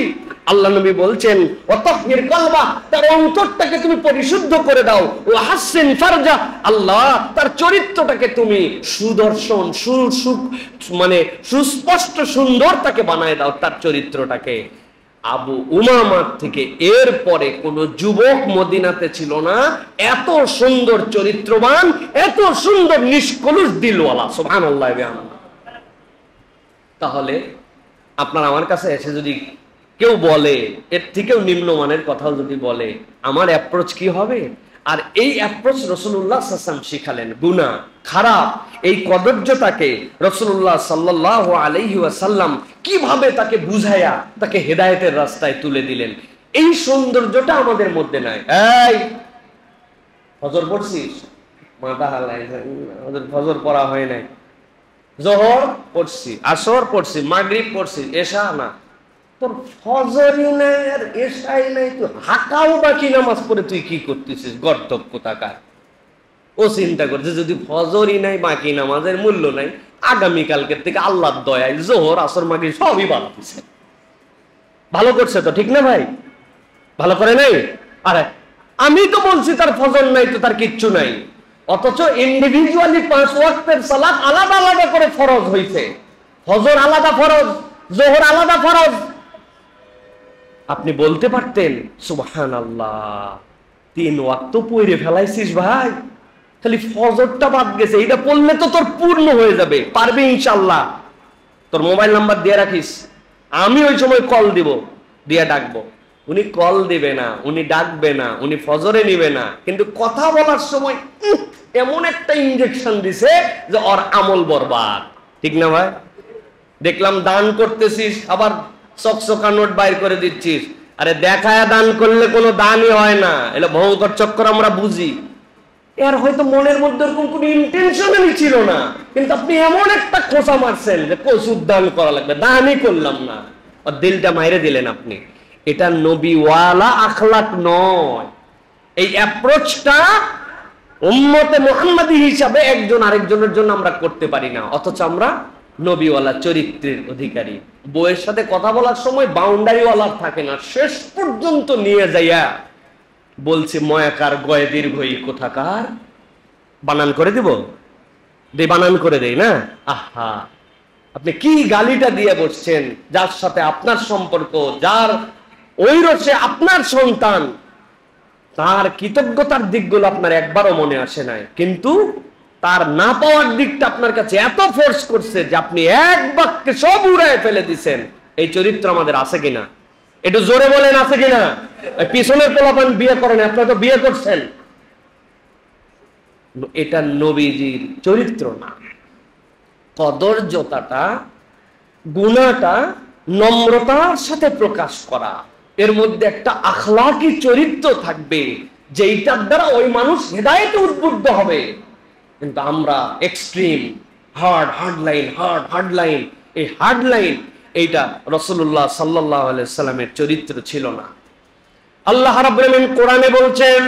Speaker 1: আল্লাহ নবী বলছেন ওয়াতাহহির কলবা, তার অন্তরটাকে তুমি পরিশুদ্ধ করে দাও। ওয়া হাসিন ফারজা, আল্লাহ তার চরিত্রটাকে তুমি সুদর্শন মানে সুস্পষ্ট সুন্দর তাকে বানায় দাও, তার চরিত্রটাকে। আবু উমামার থেকে এরপরে কোন যুবক মদিনাতে ছিল না এত সুন্দর চরিত্রবান, এত সুন্দর নিষ্কলুষ দিলওয়ালা। সুবহানাল্লাহ। তাহলে আপনার আমার কাছে এসে যদি কেউ বলে, এর থেকেও নিম্নমানের কথাও যদি বলে, আমার অ্যাপ্রোচ কি হবে? আর এই অ্যাপ্রোচ রাসূলুল্লাহ সাল্লাল্লাহু আলাইহি ওয়াসাল্লাম শিখালেন। গুনাহ, খারাপ, এই কদর্যটাকে রাসূলুল্লাহ সাল্লাল্লাহু আলাইহি ওয়াসাল্লাম কিভাবে তাকে বুঝায়া তাকে হেদায়েতের রাস্তায় তুলে দিলেন, এই সৌন্দর্যটা আমাদের মধ্যে নাই। এই ফজর পড়ছিস? মাথা হালাই, আমাদের ফজর পড়া হয় নাই। জোহর পড়ছি, আসর পড়ছি, মাগরিব পড়ছি, এশা না। তোর ফজরই নাই আর এশাই নাই, তুই হাকাও বাকি নামাজ পড়ে তুই কি করতেছিস? গর্ধব কোথাকার। ও চিন্তা করছে যদি ফজরই নাই, বাকি নামাজের মূল্য নাই, আগামীকালকের থেকে আল্লাহর দয়ায় জোহর আসর মাগরিব সবই বাদ দিছে। ভালো করছে তো, ঠিক না ভাই? ভালো করে নাই? আরে আমি তো বলছি তার ফজর নাই তো তার কিচ্ছু নাই, অথচ ইন্ডিভিজুয়ালি 5 ওয়াক্তের সালাত আলাদা আলাদা করে ফরজ হইছে। ফজর আলাদা ফরজ, জোহর আলাদা ফরজ। আপনি বলতে পারতেন সুবহানাল্লাহ 3 ওয়াক্ত পড়ে ফেলাইছিস ভাই, খালি ফজরটা বাদ গেছে, এটা পড়লে তো তোর পূর্ণ হয়ে যাবে, পারবি ইনশাআল্লাহ। তোর মোবাইল নাম্বার দিয়ে রাখিস, আমি ওই সময় কল দিব, দিয়ে ডাকবো। উনি কল দিবে না, উনি ডাকবে না, উনি ফজরে নিবে না, কিন্তু কথা বলার সময় এমন একটা ইনজেকশন দিছে যে ওর আমল বরবাদ, ঠিক না ভাই? দেখলাম দান করতেছিস, আবার চকচকা নোট বাইর করে দিচ্ছিস। আরে দেখায় দান করলে কোনো দানই হয় না, এটা ভয়ঙ্কর চক্কর আমরা বুঝি। এর হয়তো মনের মধ্যে এরকম কোনো ইন্টেনশনই ছিল না, কিন্তু আপনি এমন একটা খোঁচা মারছেন যে কসুর দান করা লাগবে, দানই করলাম না, আর দিলটা মাইরে দিলেন আপনি। এটা নবীওয়ালা আখলাক নয়। এই অ্যাপ্রোচটা উম্মতে মুহাম্মাদি হিসাবে একজন আরেকজনের জন্য আমরা করতে পারি না, অথচ আমরা নবীওয়ালা চরিত্রের অধিকারী। বউয়ের সাথে কথা বলার সময় বাউন্ডারিওয়ালা থাকে না, শেষ পর্যন্ত নিয়ে যাইয়া বলছে ময়াকার গয়ে দীর্ঘই কোথাকার, বানান করে দিব, বানান করে দেই না। আহা, আপনি কি গালিটা দিয়ে বসছেন যার সাথে আপনার সম্পর্ক, যার ওই রসে আপনার সন্তান, তার কৃতজ্ঞতার দিকগুলো আপনার একবারও মনে আসে নাই, কিন্তু তার না পাওয়ার দিকটা আপনার কাছে এত ফোর্স করছে যে আপনি এক বাক্যে সব উড়ায় ফেলে দিচ্ছেন। এই চরিত্র আমাদের আছে কিনা? একটু জোরে বলেন, আছে কিনা? পিছনের পোলাপান বিয়ে করেন, আপনারা তো বিয়ে করছেন। এটা নবীজির চরিত্র না। কদর্যতাটা, গুণাটা নম্রতার সাথে প্রকাশ করা, এর মধ্যে একটা আখলাকি চরিত্র থাকবে যেইটার দ্বারা ওই মানুষ হেদায়েতে উদ্বুদ্ধ হবে। কিন্তু আমরা এক্সট্রিম হার্ড লাইন, এই হার্ড লাইন এইটা রাসূলুল্লাহ সাল্লাল্লাহু আলাইহি সাল্লামের চরিত্র ছিল না। আল্লাহ রাব্বুল আলামিন কোরআনে বলছেন,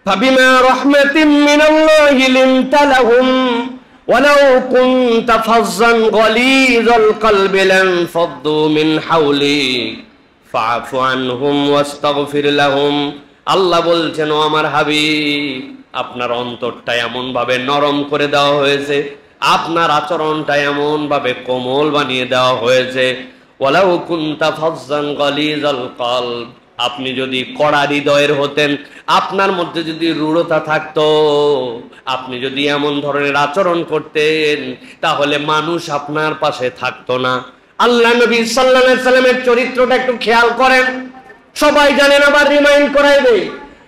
Speaker 1: ফাবিমা রাহমাতিম মিনাল্লাহি লিনতা লাহুম ওয়ালাউ কুনতা ফাজ্জান গালিযাল কলবি লানফাদ্দু মিন হাওলিক ফাআফু আনহুম ওয়াস্তাগফির লাহুম। আল্লাহ বলছেন, ও আমার হাবিব, আপনার অন্তরটা এমন ভাবে নরম করে দেওয়া হয়েছে, আপনার আচরণটা এমন ভাবে কোমল বানিয়ে দেওয়া হয়েছে। ওয়ালাউ কুনতা ফাজ্জান গালিযাল কলব, আপনি যদি কড়া হৃদয়ের হতেন, আপনার মধ্যে যদি রূঢ়তা থাকতো, আপনি যদি এমন ধরনের আচরণ করতেন, তাহলে মানুষ আপনার পাশে থাকতো না। আল্লাহ নবী সাল্লাল্লাহু আলাইহি সাল্লামের চরিত্রটা একটু খেয়াল করেন, সবাই জানেন, আবার রিমাইন্ড করাই দেই।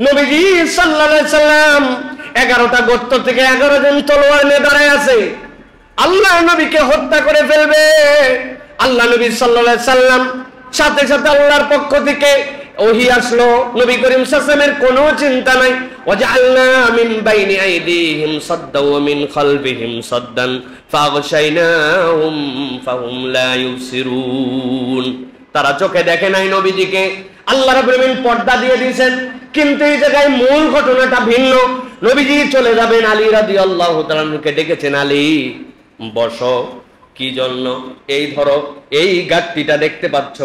Speaker 1: নবীজি সাল্লাল্লাহু আলাইহি সাল্লাম 11টা গোত্র থেকে 11 জন তলোয়ার নিয়ে দাঁড়ায় আছে, আল্লাহ নবীকে হত্যা করে ফেলবে। আল্লাহ নবী সাল্লাল্লাহু আলাইহি সাল্লাম সাথে সাথে আল্লাহর পক্ষ থেকে ওহী আসলো, নবী করিম সাল্লাল্লাহু আলাইহি ওয়াসাল্লামের কোনো চিন্তা নাই। ওয়াজআলনা মিন বাইনি আইদিহিম সাদ্দাও ওয়া মিন খালফিহিম সাদ্দান ফাগশাইনাহুম ফাহুম লা ইউবসিরুন। তারা চোখে দেখে নাই নবীজিকে, আল্লাহ রাব্বুল আলামিন পর্দা দিয়ে দিয়েছেন। কিন্তু এই জায়গায় মূল ঘটনাটা ভিন্ন। নবীজি চলে যাবেন, আলী রাদিয়াল্লাহু তাআলা কে ডেকেছেন, আলী বসো। কি জন্য? এই ধরো, এই গাট্টিটা দেখতে পাচ্ছ,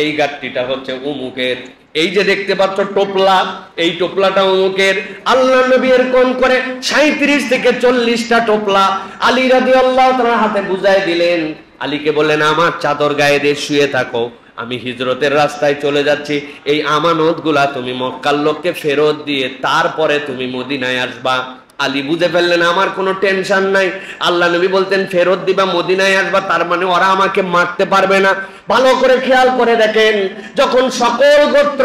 Speaker 1: এই গাট্টিটা হচ্ছে উমুকের, এই যে দেখতে পাচ্ছ টোপলা, এই টোপলাটা উমুকের। আল্লাহ নবী এরকম করে 37 থেকে 40টা টোপলা আলী রাদিয়াল্লাহু তাআলা হাতে বুঝাই দিলেন। আলীকে বললেন, আমার চাদর গায়ে দিয়ে শুয়ে থাকো, আমি হিজরতের রাস্তায় চলে যাচ্ছি, এই আমানতগুলা তুমি মক্কার লোককে ফেরত দিয়ে তারপরে তুমি মদিনায় আসবা। আলী বুঝে ফেললেন আমার কোনো টেনশন নাই। আল্লাহ নবী বলতেন ফেরত দিবা, মদিনায় আসবা, তার মানে ওরা আমাকে মারতে পারবে না। ভালো করে খেয়াল করে দেখেন, যখন সকল গোত্র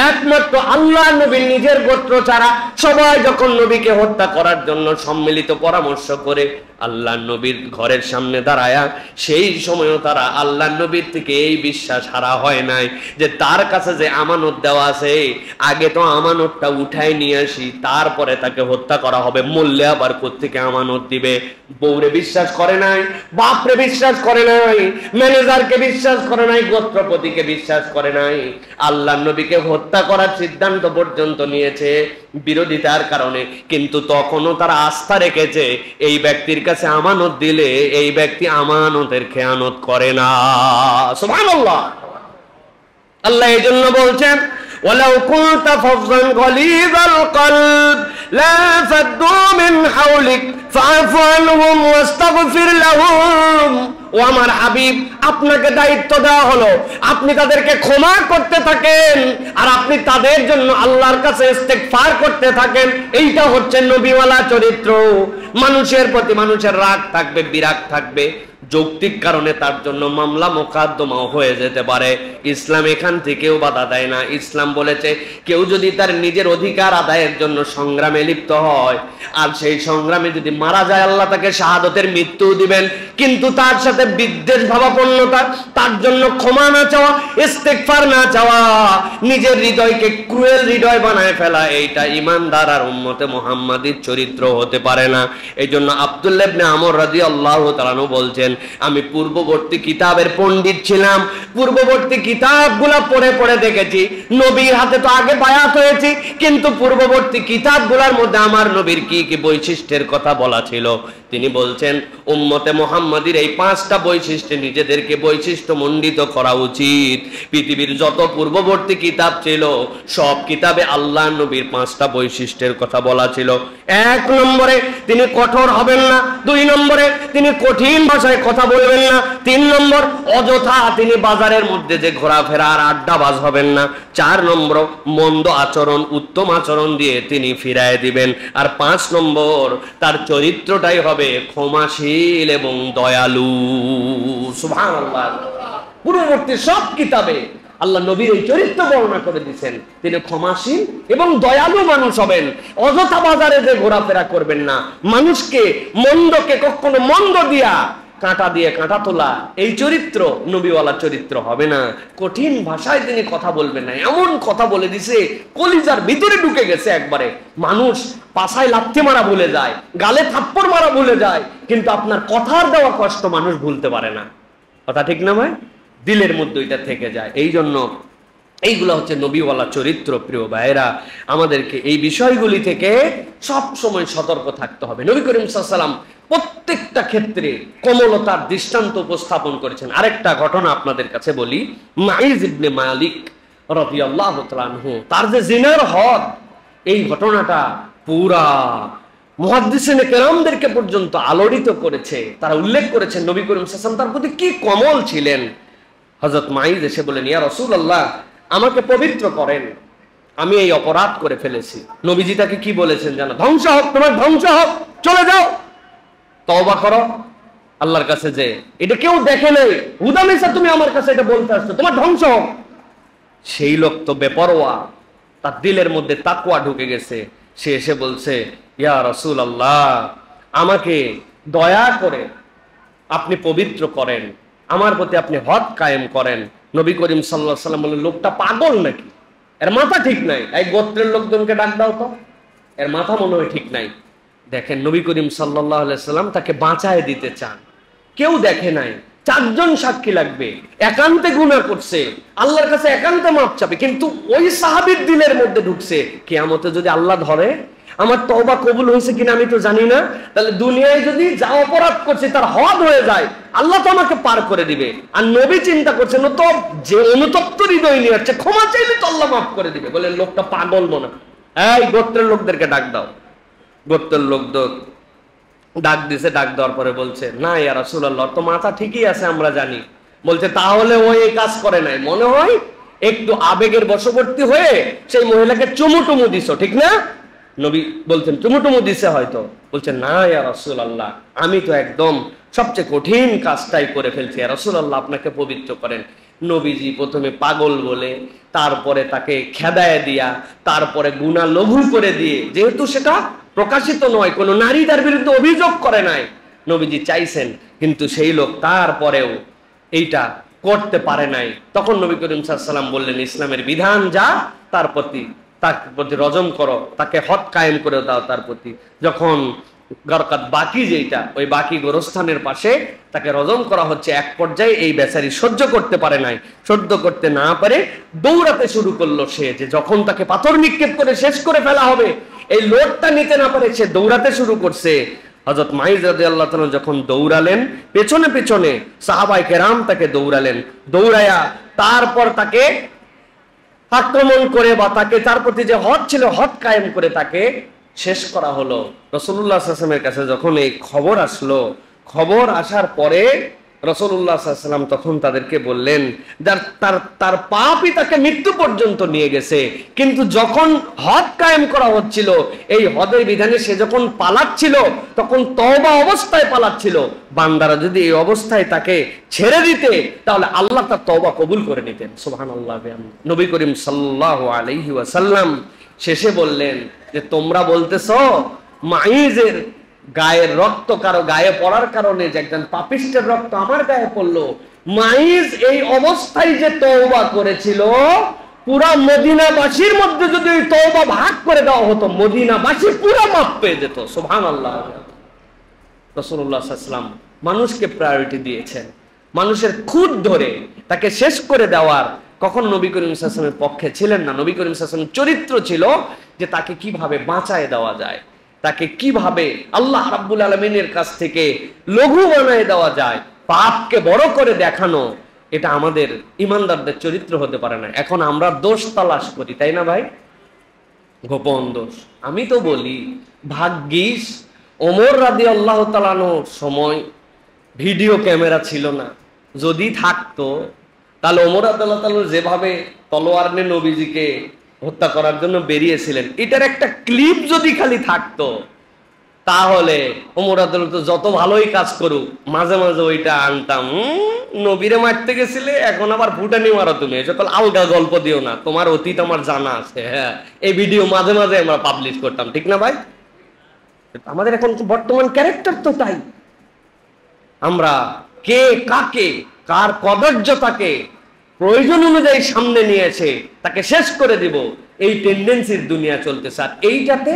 Speaker 1: একমাত্র আল্লাহ নবীর নিজের গোত্র ছাড়া সবাই যখন নবীকে হত্যা করার জন্য সম্মিলিত পরামর্শ করে আল্লাহ নবীর ঘরের সামনে দাঁড়ায়া, সেই সময়ও তারা আল্লাহ নবীর থেকে এই বিশ্বাস হারা হয় নাই যে তার কাছে যে আমানত দেওয়া আছে, আগে তো আমানতটা উঠায় নিয়ে আসি, তারপরে তাকে হত্যা করা হবে, মূল্যে আবার কোত্থেকে আমানত দিবে? বউরে বিশ্বাস করে নাই, বাপরে বিশ্বাস করে নাই, ম্যানেজারকে বিশ্বাস করে নাই, গোত্রপতিকে বিশ্বাস করে নাই, আল্লাহ নবীকে হত্যা করার সিদ্ধান্ত পর্যন্ত নিয়েছে বিরোধিতার কারণে। কিন্তু তখনও তারা আস্থা রেখেছে এই ব্যক্তির কাছে আমানত দিলে এই ব্যক্তি আমানতের খেয়ানত করে না। সুবহানাল্লাহ। আল্লাহ এই জন্য বলছেন, ওয়ালাউ কুনতা ফাযযান গালিযাল কলব লাফাদ্দু মিন হাওলিক ফাআফু আনহুম ওয়াস্তাগফির লাহুম। ও আমার হাবিব, আপনাকে দায়িত্ব দেওয়া হলো আপনি তাদেরকে ক্ষমা করতে থাকেন আর আপনি তাদের জন্য আল্লাহর কাছে ইস্তেগফার করতে থাকেন। এইটা হচ্ছে নবীওয়ালা চরিত্র। মানুষের প্রতি মানুষের রাগ থাকবে, বিরাগ থাকবে, যৌক্তিক কারণে তার জন্য মামলা মোকদ্দমাও হয়ে যেতে পারে। ইসলাম এখান থেকেও বাধা দেয় না। ইসলাম বলেছে কেউ যদি তার নিজের অধিকার আদায়ের জন্য সংগ্রামে লিপ্ত হয় আর সেই সংগ্রামে যদি মারা যায় আল্লাহ তাকে শাহাদতের মৃত্যু দিবেন, কিন্তু তার সাথে বিদ্বেষ ভাবাপন্নতা, তার জন্য ক্ষমা না চাওয়া, ইস্তেগফার না চাওয়া, নিজের হৃদয়কে ক্রুয়েল হৃদয় বানায় ফেলা, এইটা ঈমানদার আর উম্মতে মুহাম্মাদীর চরিত্র হতে পারে না। এই জন্য আব্দুল্লাহ ইবনে আমর রাদিয়াল্লাহু তাআলা আনহু বলছেন, আমি পূর্ববর্তী কিতাবের পণ্ডিত ছিলাম, পূর্ববর্তী কিতাবগুলা পড়ে পড়ে দেখেছি, নবীর হাতে তো আগে বায়াত হয়েছি, কিন্তু পূর্ববর্তী কিতাবগুলোর মধ্যে আমার নবীর কি কি বৈশিষ্ট্যের কথা বলা ছিল। তিনি বলছেন উম্মতে মুহাম্মাদীর এই 5টা বৈশিষ্ট্যে নিজেদেরকে বৈশিষ্ট্যমণ্ডিত করা উচিত। পৃথিবীর যত পূর্ববর্তী কিতাব ছিল সব কিতাবে আল্লাহ নবীর 5টা বৈশিষ্ট্যের কথা বলা ছিল। 1 নম্বরে তিনি কঠোর হবেন না, 2 নম্বরে তিনি কঠিন ভাষায় কথা বলবেন না, 3 নম্বর অযথা তিনি বাজারের মধ্যে যে ঘোরাফেরা আর আড্ডাবাজ হবেন না, 4 নম্বর মন্দ আচরণ উত্তম আচরণ দিয়ে তিনি ফিরায় দিবেন, আর 5 নম্বর তার চরিত্রটাই হবে ক্ষমাশীল এবং দয়ালু। সুবহানাল্লাহ। পূর্ববর্তী সব কিতাবে আল্লাহ নবীর এই চরিত্র বর্ণনা করে দিয়েছেন, তিনি ক্ষমাশীল এবং দয়ালু মানুষ হবেন। অযথা বাজারে যে ঘোরাফেরা করবেন না, মানুষকে মন্দকে কখনো মন্দ দিয়া কাঁটা দিয়ে কাঁটা তোলা, এই চরিত্র নবীওয়ালা চরিত্র হবে না। কঠিন ভাষায় তিনি কথা বলবেন না, এমন কথা বলে দিছে কলিজার ভিতরে ঢুকে গেছে একবারে। মানুষ পাছায় লাথি মারা ভুলে যায়, গালে থাপ্পড় মারা ভুলে যায়, কিন্তু আপনার কথার দেওয়া কষ্ট মানুষ ভুলতে পারে না। কথা ঠিক না ভাই? দিলের মধ্যে এটা থেকে যায়। এই জন্য এইগুলো হচ্ছে নবীওয়ালা চরিত্র। প্রিয় ভাইরা, আমাদেরকে এই বিষয়গুলি থেকে সব সময় সতর্ক থাকতে হবে। নবী করিম সাল্লাল্লাহু আলাইহি ওয়াসাল্লাম প্রত্যেকটা ক্ষেত্রে কোমলতার দৃষ্টান্ত উপস্থাপন করেছেন। আরেকটা ঘটনা আপনাদের কাছে বলি। মাইজ ইবনে মালিক রাদিয়াল্লাহু তাআলা আনহু, তার যে জিনার হদ, এই ঘটনাটা পুরা মুহাদ্দিসিনে কেরামদেরকে পর্যন্ত আলোড়িত করেছে। তারা উল্লেখ করেছেন নবী করিম সাল্লাল্লাহু আলাইহি ওয়াসাল্লাম তার প্রতি কি কমল ছিলেন। হযরত মাইজ এসে বলেন, ইয়া রাসূলুল্লাহ, আমাকে পবিত্র করেন, আমি এই অপরাধ করে ফেলেছি। নবীজি তাকে কি বলেছেন জানো? ধ্বংস হোক, তোমার ধ্বংস হোক, চলে যাও, তওবা করো আল্লাহর কাছে। যে এটা কেউ দেখে নাই, হুদামিসা তুমি আমার কাছে এটা বলতে আসছো, তোমার ধ্বংস হোক। সেই লোক তো বেপরোয়া, তার দিলের মধ্যে তাকওয়া ঢুকে গেছে। সে এসে বলছে, ইয়া রাসূলুল্লাহ, আমাকে দয়া করে আপনি পবিত্র করেন, আমার প্রতি আপনি হদ কায়েম করেন। নবী করিম সাল্লাল্লাহু আলাইহি ওয়াসাল্লাম বললেন, লোকটা পাগল নাকি? এর মাথা ঠিক নাই। এই গোত্রের লোকজনকে ডাক দাও তো, এর মাথা মনে হয় ঠিক নাই। দেখেন নবী করিম সাল্লাল্লাহু আলাইহি ওয়াসাল্লাম তাকে বাঁচায় দিতে চান। কেউ দেখে নাই, 4 জন সাক্ষী লাগবে, একান্তে গুনাহ করছে, আল্লাহর কাছে একান্তে মাপ চাবে, কিন্তু ওই সাহাবীর দিলের মধ্যে ঢুকছে, কিয়ামতে যদি আল্লাহ ধরে আমার তওবা কবুল হয়েছে কিনা আমি তো জানি না, তাহলে দুনিয়ায় যদি যা অপরাধ করছে তার হদ হয়ে যায়, আল্লাহ তো আমাকে পার করে দিবে। আর নবী চিন্তা করছেন তো যে অনুতপ্ত হৃদয় নিয়ে আসছে, ক্ষমা চাইলে তো আল্লাহ মাফ করে দিবে। বলে লোকটা পাগল মনে হয়। এই গোত্রের লোকদেরকে ডাক দাও। গোত্রের লোক ডাক দিছে, ডাক দেওয়ার পরে বলছে, না ইয়া রাসূলুল্লাহ, তো মাথা ঠিকই আছে আমরা জানি। বলছে তাহলে ওই এই কাজ করে নাই, মনে হয় একটু আবেগের বশবর্তী হয়ে সেই মহিলাকে চুমুটুমু দিছো, ঠিক না? নবী বলছেন চুমুটুমু দিছে হয়তো। বলছে না ইয়া রাসূলুল্লাহ, আমি তো একদম সবচেয়ে কঠিন কাজটাই করে ফেলছি, ইয়া রাসূলুল্লাহ আপনাকে পবিত্র করেন। নবীজি প্রথমে পাগল বলে, তারপরে তাকে খেদায় দিয়া, তারপরে গুনাহ লঘু করে দিয়ে, যেহেতু সেটা প্রকাশিত নয়, কোনো নারী তার বিরুদ্ধে অভিযোগ করে নাই, নবীজি চাইছেন, কিন্তু সেই লোক তারপরেও এইটা করতে পারে নাই। তখন নবী করিম সাল্লাল্লাহু আলাইহি ওয়াসাল্লাম বললেন, ইসলামের বিধান যা, তার প্রতি তার প্রতি রজম করো, তাকে হদ কায়েম করে দাও তার প্রতি। যখন গরকাত বাকি যেটা, ওই বাকি গোরস্থানের পাশে তাকে রজম করা হচ্ছে, এক পর্যায়ে এই বেচারি সহ্য করতে পারে নাই, সহ্য করতে না পারে দৌড়াতে শুরু করলো সে, যে যখন তাকে পাথর নিক্ষেপ করে শেষ করে ফেলা হবে, এই লোডটা নিতে না পারে সে দৌড়াতে শুরু করছে। হযরত মাইজ রাদিয়াল্লাহু তাআলা যখন দৌড়ালেন, পেছনে পেছনে সাহাবায়ে কেরাম তাকে দৌড়ালেন, দৌড়ায়া তারপর তাকে আক্রমণ করে বা তাকে তার প্রতি যে হদ ছিল হদ কায়েম করে তাকে শেষ করা হলো। রাসূলুল্লাহ সাল্লাল্লাহু আলাইহি ওয়াসাল্লামের কাছে যখন এই খবর আসলো, খবর আসার পরে রাসূলুল্লাহ সাল্লাল্লাহু আলাইহি ওয়াসাল্লাম তখন তাদেরকে বললেন, তার পাপই তাকে মৃত্যু পর্যন্ত নিয়ে গেছে, কিন্তু যখন হদ কায়েম করা হচ্ছিল, এই হদের বিধানে সে যখন পালাচ্ছিল তখন তওবা অবস্থায় পালাচ্ছিল। বান্দারা যদি এই অবস্থায় তাকে ছেড়ে দিতে তাহলে আল্লাহ তার তওবা কবুল করে নিতেন। সুবহানাল্লাহ। নবী করিম সাল্লাল্লাহু আলাইহি ওয়াসাল্লাম শেষে বললেন যে তোমরা বলতেছো মাইজের গায়ের রক্ত কারো গায়ে পড়ার কারণে যে একজন পাপিষ্টের রক্ত আমার গায়ে পড়লো, মাইজ এই অবস্থায় যে তওবা করেছিল, পুরা মদিনাবাসীর মধ্যে যদি ওই তওবা ভাগ করে দেওয়া হতো, মদিনাবাসী পুরা মাপ পেয়ে যেত। সুবহানাল্লাহ। রাসূলুল্লাহ সাল্লাল্লাহু আলাইহি ওয়াসাল্লাম মানুষকে প্রায়োরিটি দিয়েছেন, মানুষের খুদ ধরে তাকে শেষ করে দেওয়ার কখন নবী করিম সাল্লাল্লাহু আলাইহি ওয়াসাল্লামের পক্ষে ছিলেন না। নবী করিম সাল্লাল্লাহু আলাইহি ওয়াসাল্লামের চরিত্র ছিল যে তাকে কিভাবে বাঁচায় দেওয়া যায়, তাকে কিভাবে আল্লাহ রাব্বুল আলামিনের কাছ থেকে লঘু বানায় দেওয়া যায়, পাপকে বড় করে দেখানো, এটা আমাদের ইমানদারদের চরিত্র হতে পারে না। এখন আমরা দোষ তালাশ করি, তাই না ভাই? গোপন দোষ। আমি তো বলি ভাগ্যিস ওমর রাদিয়াল্লাহু তাআলা আনহুর সময় ভিডিও ক্যামেরা ছিল না, যদি থাকতো তাহলে ওমর রাদিয়াল্লাহু তাআলা যেভাবে তলোয়ার নিয়ে নবীজিকে হত্যা করার জন্য বেরিয়েছিলেন, এটার একটা ক্লিপ যদি খালি থাকতো তাহলে ওমর রাদিয়াল্লাহু তাআলা যত ভালোই কাজ করুক মাঝে মাঝে ওইটা আনতাম, নবীরে মারতে গেছিলে এখন আবার ফুটানি মারো তুমি, সকল আলগা গল্প দিও না, তোমার অতীত আমার জানা আছে। হ্যাঁ, এই ভিডিও মাঝে মাঝে আমরা পাবলিশ করতাম, ঠিক না ভাই? আমাদের এখন বর্তমান ক্যারেক্টার তো তাই। আমরা কে কাকে, কার কদর্যতাকে প্রয়োজন অনুযায়ী সামনে নিয়েছে তাকে শেষ করে দিব, এই টেন্ডেন্সির দুনিয়া চলতেছে। আর এইটাতে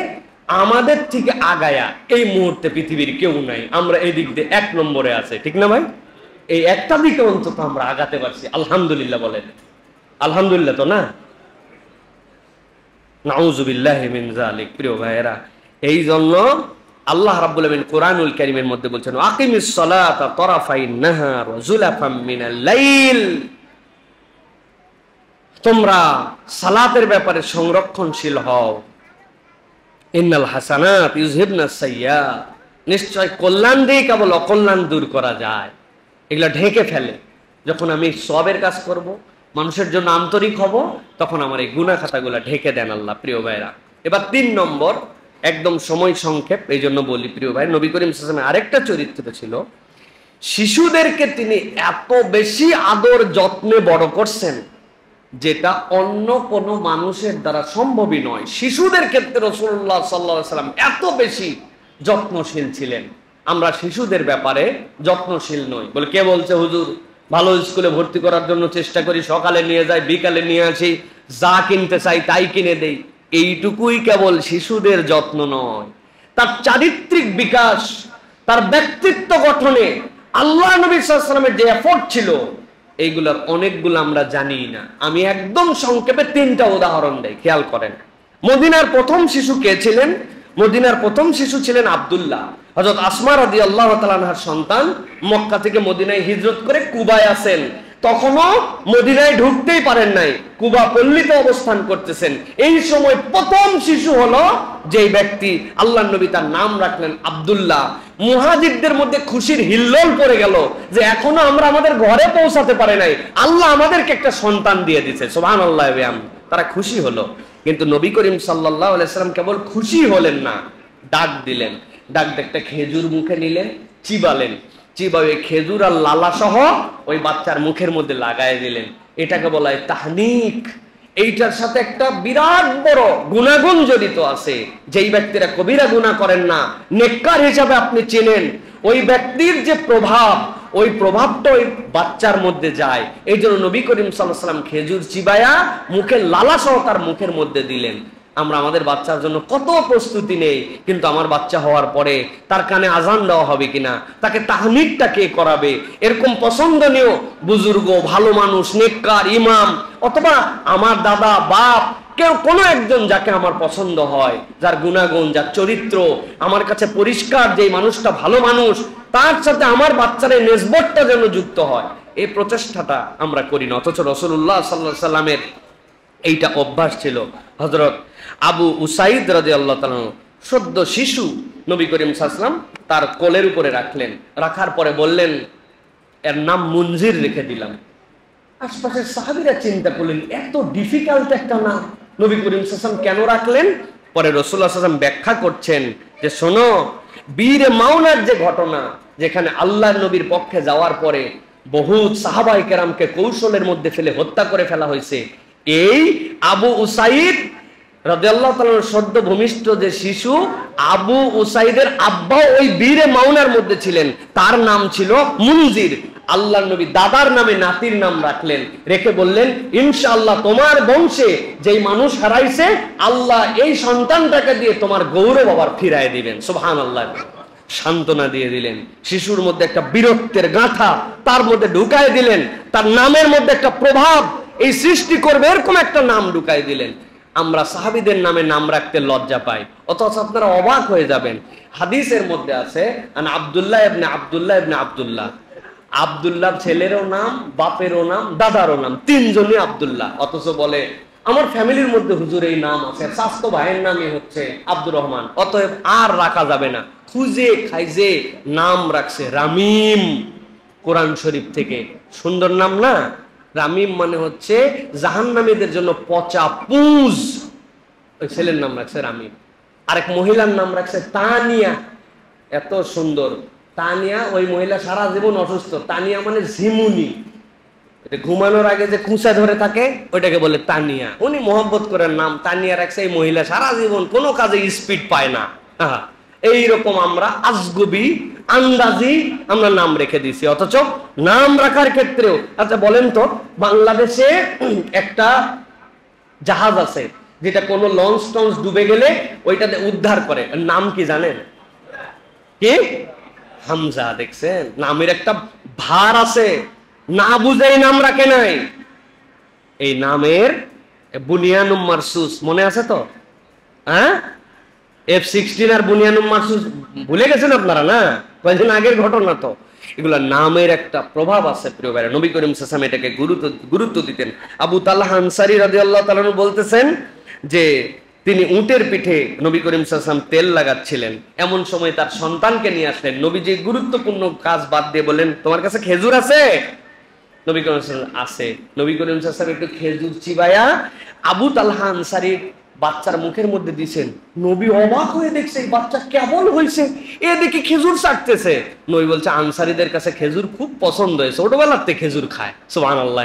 Speaker 1: আমাদের থেকে আগায়া এই মুহূর্তে পৃথিবীর কেউ নাই, আমরা এই দিক দিয়ে 1 নম্বরে আছে, ঠিক না ভাই? এই একটা দিকে অন্তত আমরা আগাতে পারছি, আলহামদুলিল্লাহ বলেন। আলহামদুলিল্লাহ তো না? নাউযুবিল্লাহি মিন যালিক। প্রিয় ভাইয়েরা, এই জন্য আল্লাহ রাব্বুল আলামিন কোরআনুল কারীমের মধ্যে বলছেন আকিমিস সালাতা তারাফাইন নাহার ওয়া যুলাফাম মিনাল লাইল, তোমরা সালাতের ব্যাপারে সংরক্ষণশীল হও। ইন্নাল হাসানাত ইউযহিবনাস সাইয়্যাত, নিশ্চয় কল্যাণ দিয়ে কেবল অকল্যাণ দূর করা যায়, এগুলা ঢেকে ফেলে। যখন আমি সওয়াবের কাজ করব, মানুষের জন্য আন্তরিক হব, তখন আমার এই গুনাহ খাতাগুলা ঢেকে দেন আল্লাহ। প্রিয় ভাইরা, এবার 3 নম্বর, একদম সময় সংক্ষেপ এই জন্য বলি। প্রিয় ভাই, নবী করিম সাল্লাল্লাহু আলাইহি ওয়াসাল্লামের আরেকটা চরিত্র ছিল, শিশুদেরকে তিনি এত বেশি আদর যত্নে বড় করছেন যেটা অন্য কোনো মানুষের দ্বারা সম্ভবই নয়। শিশুদের ক্ষেত্রে রাসূলুল্লাহ সাল্লাল্লাহু আলাইহি ওয়াসাল্লাম এত বেশি যত্নশীল ছিলেন। আমরা শিশুদের ব্যাপারে যত্নশীল নই। বলে কে বলছে হুজুর? ভালো স্কুলে ভর্তি করার জন্য চেষ্টা করি, সকালে নিয়ে যাই, বিকালে নিয়ে আসি, যা কিনতে চাই তাই কিনে দেই। এইটুকুই কেবল শিশুদের যত্ন নয়, তার চারিত্রিক বিকাশ, তার ব্যক্তিত্ব গঠনে আল্লাহ নবী সাল্লাল্লাহু আলাইহি ওয়াসাল্লামের যে এফোর্ট ছিল, এইগুলোর অনেকগুলো আমরা জানি না। আমি একদম সংক্ষেপে 3টা উদাহরণ দেই, খেয়াল করেন। মদিনার প্রথম শিশু কে ছিলেন? মদিনার প্রথম শিশু ছিলেন আব্দুল্লাহ। হযরত আসমা রাদিয়াল্লাহু তাআলা আনহার সন্তান, মক্কা থেকে মদিনায় হিজরত করে কুবায় আছেন, তখনও মদিনায় ঢুকতেই পারেন নাই, কুবা পল্লীতে অবস্থান করতেছেন। এই সময় প্রথম শিশু হলো যেই ব্যক্তি, আল্লাহর নবী তার নাম রাখলেন আব্দুল্লাহ। মুহাজিরদের মধ্যে খুশির হিল্লোল পড়ে গেল যে এখনো আমরা আমাদের ঘরে পৌঁছাতে পারে নাই, আল্লাহ আমাদেরকে একটা সন্তান দিয়ে দিয়েছে। সুবহানাল্লাহ। তারা খুশি হলো। কিন্তু নবী করিম সাল্লাল্লাহু আলাইহি ওয়াসাল্লাম কেবল খুশি হলেন না, ডাক দিলেন। ডাক একটা খেজুর মুখে নিলেন, চিবালেন, চিবাবে খেজুর আর লালা সহ ওই বাচ্চার মুখের মধ্যে লাগায় দিলেন। এটাকে বলা হয় তাহনিক। এইটার সাথে একটা বিরাট বড় গুণাগুণ জড়িত আছে। যেই ব্যক্তিরা কবিরা গুনাহ করেন না, নেককার হিসাবে আপনি চেনেন, ওই ব্যক্তির যে প্রভাব, ওই প্রভাবটা ওই বাচ্চার মধ্যে যায়। এই জন্য নবী করিম সাল্লাল্লাহু আলাইহি ওয়াসাল্লাম খেজুর চিবায়া মুখে লালা সহ তার মুখের মধ্যে দিলেন। আমরা আমাদের বাচ্চার জন্য কত প্রস্তুতি নেই, কিন্তু আমার বাচ্চা হওয়ার পরে তার কানে আজান দেওয়া হবে কিনা, তাকে তাহনিকটা কে করাবে, এরকম পছন্দনীয় বুজুর্গ, ভালো মানুষ, নেককার, ইমাম, অথবা আমার দাদা, বাপ, কেউ কোনো একজন যাকে আমার পছন্দ হয়, যার গুণাগুণ, যার চরিত্র আমার কাছে পরিষ্কার, যেই মানুষটা ভালো মানুষ, তার সাথে আমার বাচ্চার এই নেসবতটা যেন যুক্ত হয়, এই প্রচেষ্টাটা আমরা করি না। অথচ রাসূলুল্লাহ সাল্লাল্লাহু আলাইহি সাল্লামের এইটা অভ্যাস ছিল। হযরত আবু উসাইদ রাদিয়াল্লাহু তাআলা সদ্য শিশু নবী করিম সাল্লাল্লাহু আলাইহি ওয়াসাল্লাম তার কোলের উপরে রাখলেন, রাখার পরে বললেন এর নাম মুনজির রেখে দিলাম। আশপাশের সাহাবীরা চিন্তা করলেন এত ডিফিকাল্ট একটা নাম নবী করিম সাল্লাল্লাহু আলাইহি ওয়াসাল্লাম কেন রাখলেন? পরে রাসূলুল্লাহ সাল্লাল্লাহু আলাইহি ওয়াসাল্লাম ব্যাখ্যা করছেন যে শোনো, বীরে মাউনার যে ঘটনা, যেখানে আল্লাহর নবীর পক্ষে যাওয়ার পরে বহুত সাহাবায়ে কেরামকে কৌশলের মধ্যে ফেলে হত্যা করে ফেলা হয়েছে, এই আবু উসাইদ রাদিয়াল্লাহু তাআলার সদ্য ভূমিষ্ঠ যে শিশু আবু উসাইদের আব্বা ওই বীরে মাউনার মধ্যে ছিলেন, তার নাম ছিল মুনজির। আল্লাহর নবী দাদার নামে নাতির নাম রাখলেন, রেখে বললেন ইনশাআল্লাহ তোমার বংশে যেই মানুষ হারাইছে আল্লাহ এই সন্তানটাকে দিয়ে তোমার গৌরব আবার ফিরায় দিবেন। সুবহানাল্লাহ। সান্ত্বনা দিয়ে দিলেন, শিশুর মধ্যে একটা বীরত্বের গাঁথা তার মধ্যে ঢুকায় দিলেন, তার নামের মধ্যে একটা প্রভাব এই সৃষ্টি করবে এরকম একটা নাম ঢুকায় দিলেন। আমরা সাহাবীদের নামে নাম রাখতে লজ্জা পাই, অথচ আপনারা অবাক হয়ে যাবেন, হাদিসের মধ্যে আছে আব্দুল্লাহ ইবনে আব্দুল্লাহ ইবনে আব্দুল্লাহ, আব্দুল্লাহ ছেলেরও নাম, বাপেরও নাম, দাদারও নাম, তিনজনই আব্দুল্লাহ। অথচ বলে আমার ফ্যামিলির মধ্যে হুজুর এই নাম আছে, স্বাস্থ্য ভাইয়ের নামই হচ্ছে আব্দুর রহমান, অতএব আর রাখা যাবে না। খুঁজে খাইজে নাম রাখছে রামিম, কোরআন শরীফ থেকে। সুন্দর নাম না? রামিম মানে হচ্ছে জাহান্নামীদের জন্য পচা পুঁজ। ওই ছেলের নাম রাখছে রামিম। আরেক মহিলার নাম রাখছে তানিয়া, এত সুন্দর তানিয়া। ওই মহিলা সারা জীবন অসুস্থ, তানিয়া মানে ঝিমুনি, ঘুমানোর আগে যে কুঁচা ধরে থাকে ওইটাকে বলে তানিয়া। উনি মোহাম্মত করেন নাম তানিয়া রাখছে। এই মহিলা সারা জীবন কোনো কাজে স্পিড পায় না। এইরকম আমরা আজগুবি আন্দাজি আমরা নাম রেখে দিছি, অথচ নাম রাখার ক্ষেত্রেও। আচ্ছা বলেন তো, বাংলাদেশে একটা জাহাজ আছে যেটা কোনো লঞ্চ টঞ্চ ডুবে গেলে ওইটাতে উদ্ধার করে, নাম কি জানেন? কি? হামজা। দেখছেন, নামের একটা ভার আছে, না বুঝেই নাম রাখে নাই। এই নামের বুনিয়ানুম মারসুস মনে আছে তো? হ্যাঁ, F-16 আর বুনিয়ানুম মারসুস ভুলে গেছেন আপনারা না? কয়েকদিন আগের ঘটনা তো। এগুলা নামের একটা প্রভাব আছে প্রিয় ভাইরা। নবী করিম সাল্লাল্লাহু আলাইহি ওয়াসাল্লাম এটাকে গুরুত্ব দিতেন। আবু তালহা আনসারী রাদিয়াল্লাহু তাআলা বলতেছেন যে তিনি উটের পিঠে নবী করিম সাল্লাল্লাহু আলাইহি ওয়াসাল্লাম তেল লাগাচ্ছিলেন, এমন সময় তার সন্তানকে নিয়ে আসলেন। নবীজি গুরুত্বপূর্ণ কাজ বাদ দিয়ে বলেন তোমার কাছে খেজুর আছে? নবী করিম সাল্লাল্লাহু আলাইহি ওয়াসাল্লাম আছে। নবী করিম সাল্লাল্লাহু আলাইহি ওয়াসাল্লাম একটু খেজুর চিবায়া আবু তালহা আনসারীর বাচ্চার মুখের মধ্যে দিয়েছেন। নবী অবাক হয়ে দেখছে এই বাচ্চা কেমন হয়েছে, এদিকে খেজুর চাটতেছে। নবী বলছে আনসারীদের কাছে খেজুর খুব পছন্দ হয়েছে, ছোটবেলাতে খেজুর খায়। সুবহানাল্লাহ।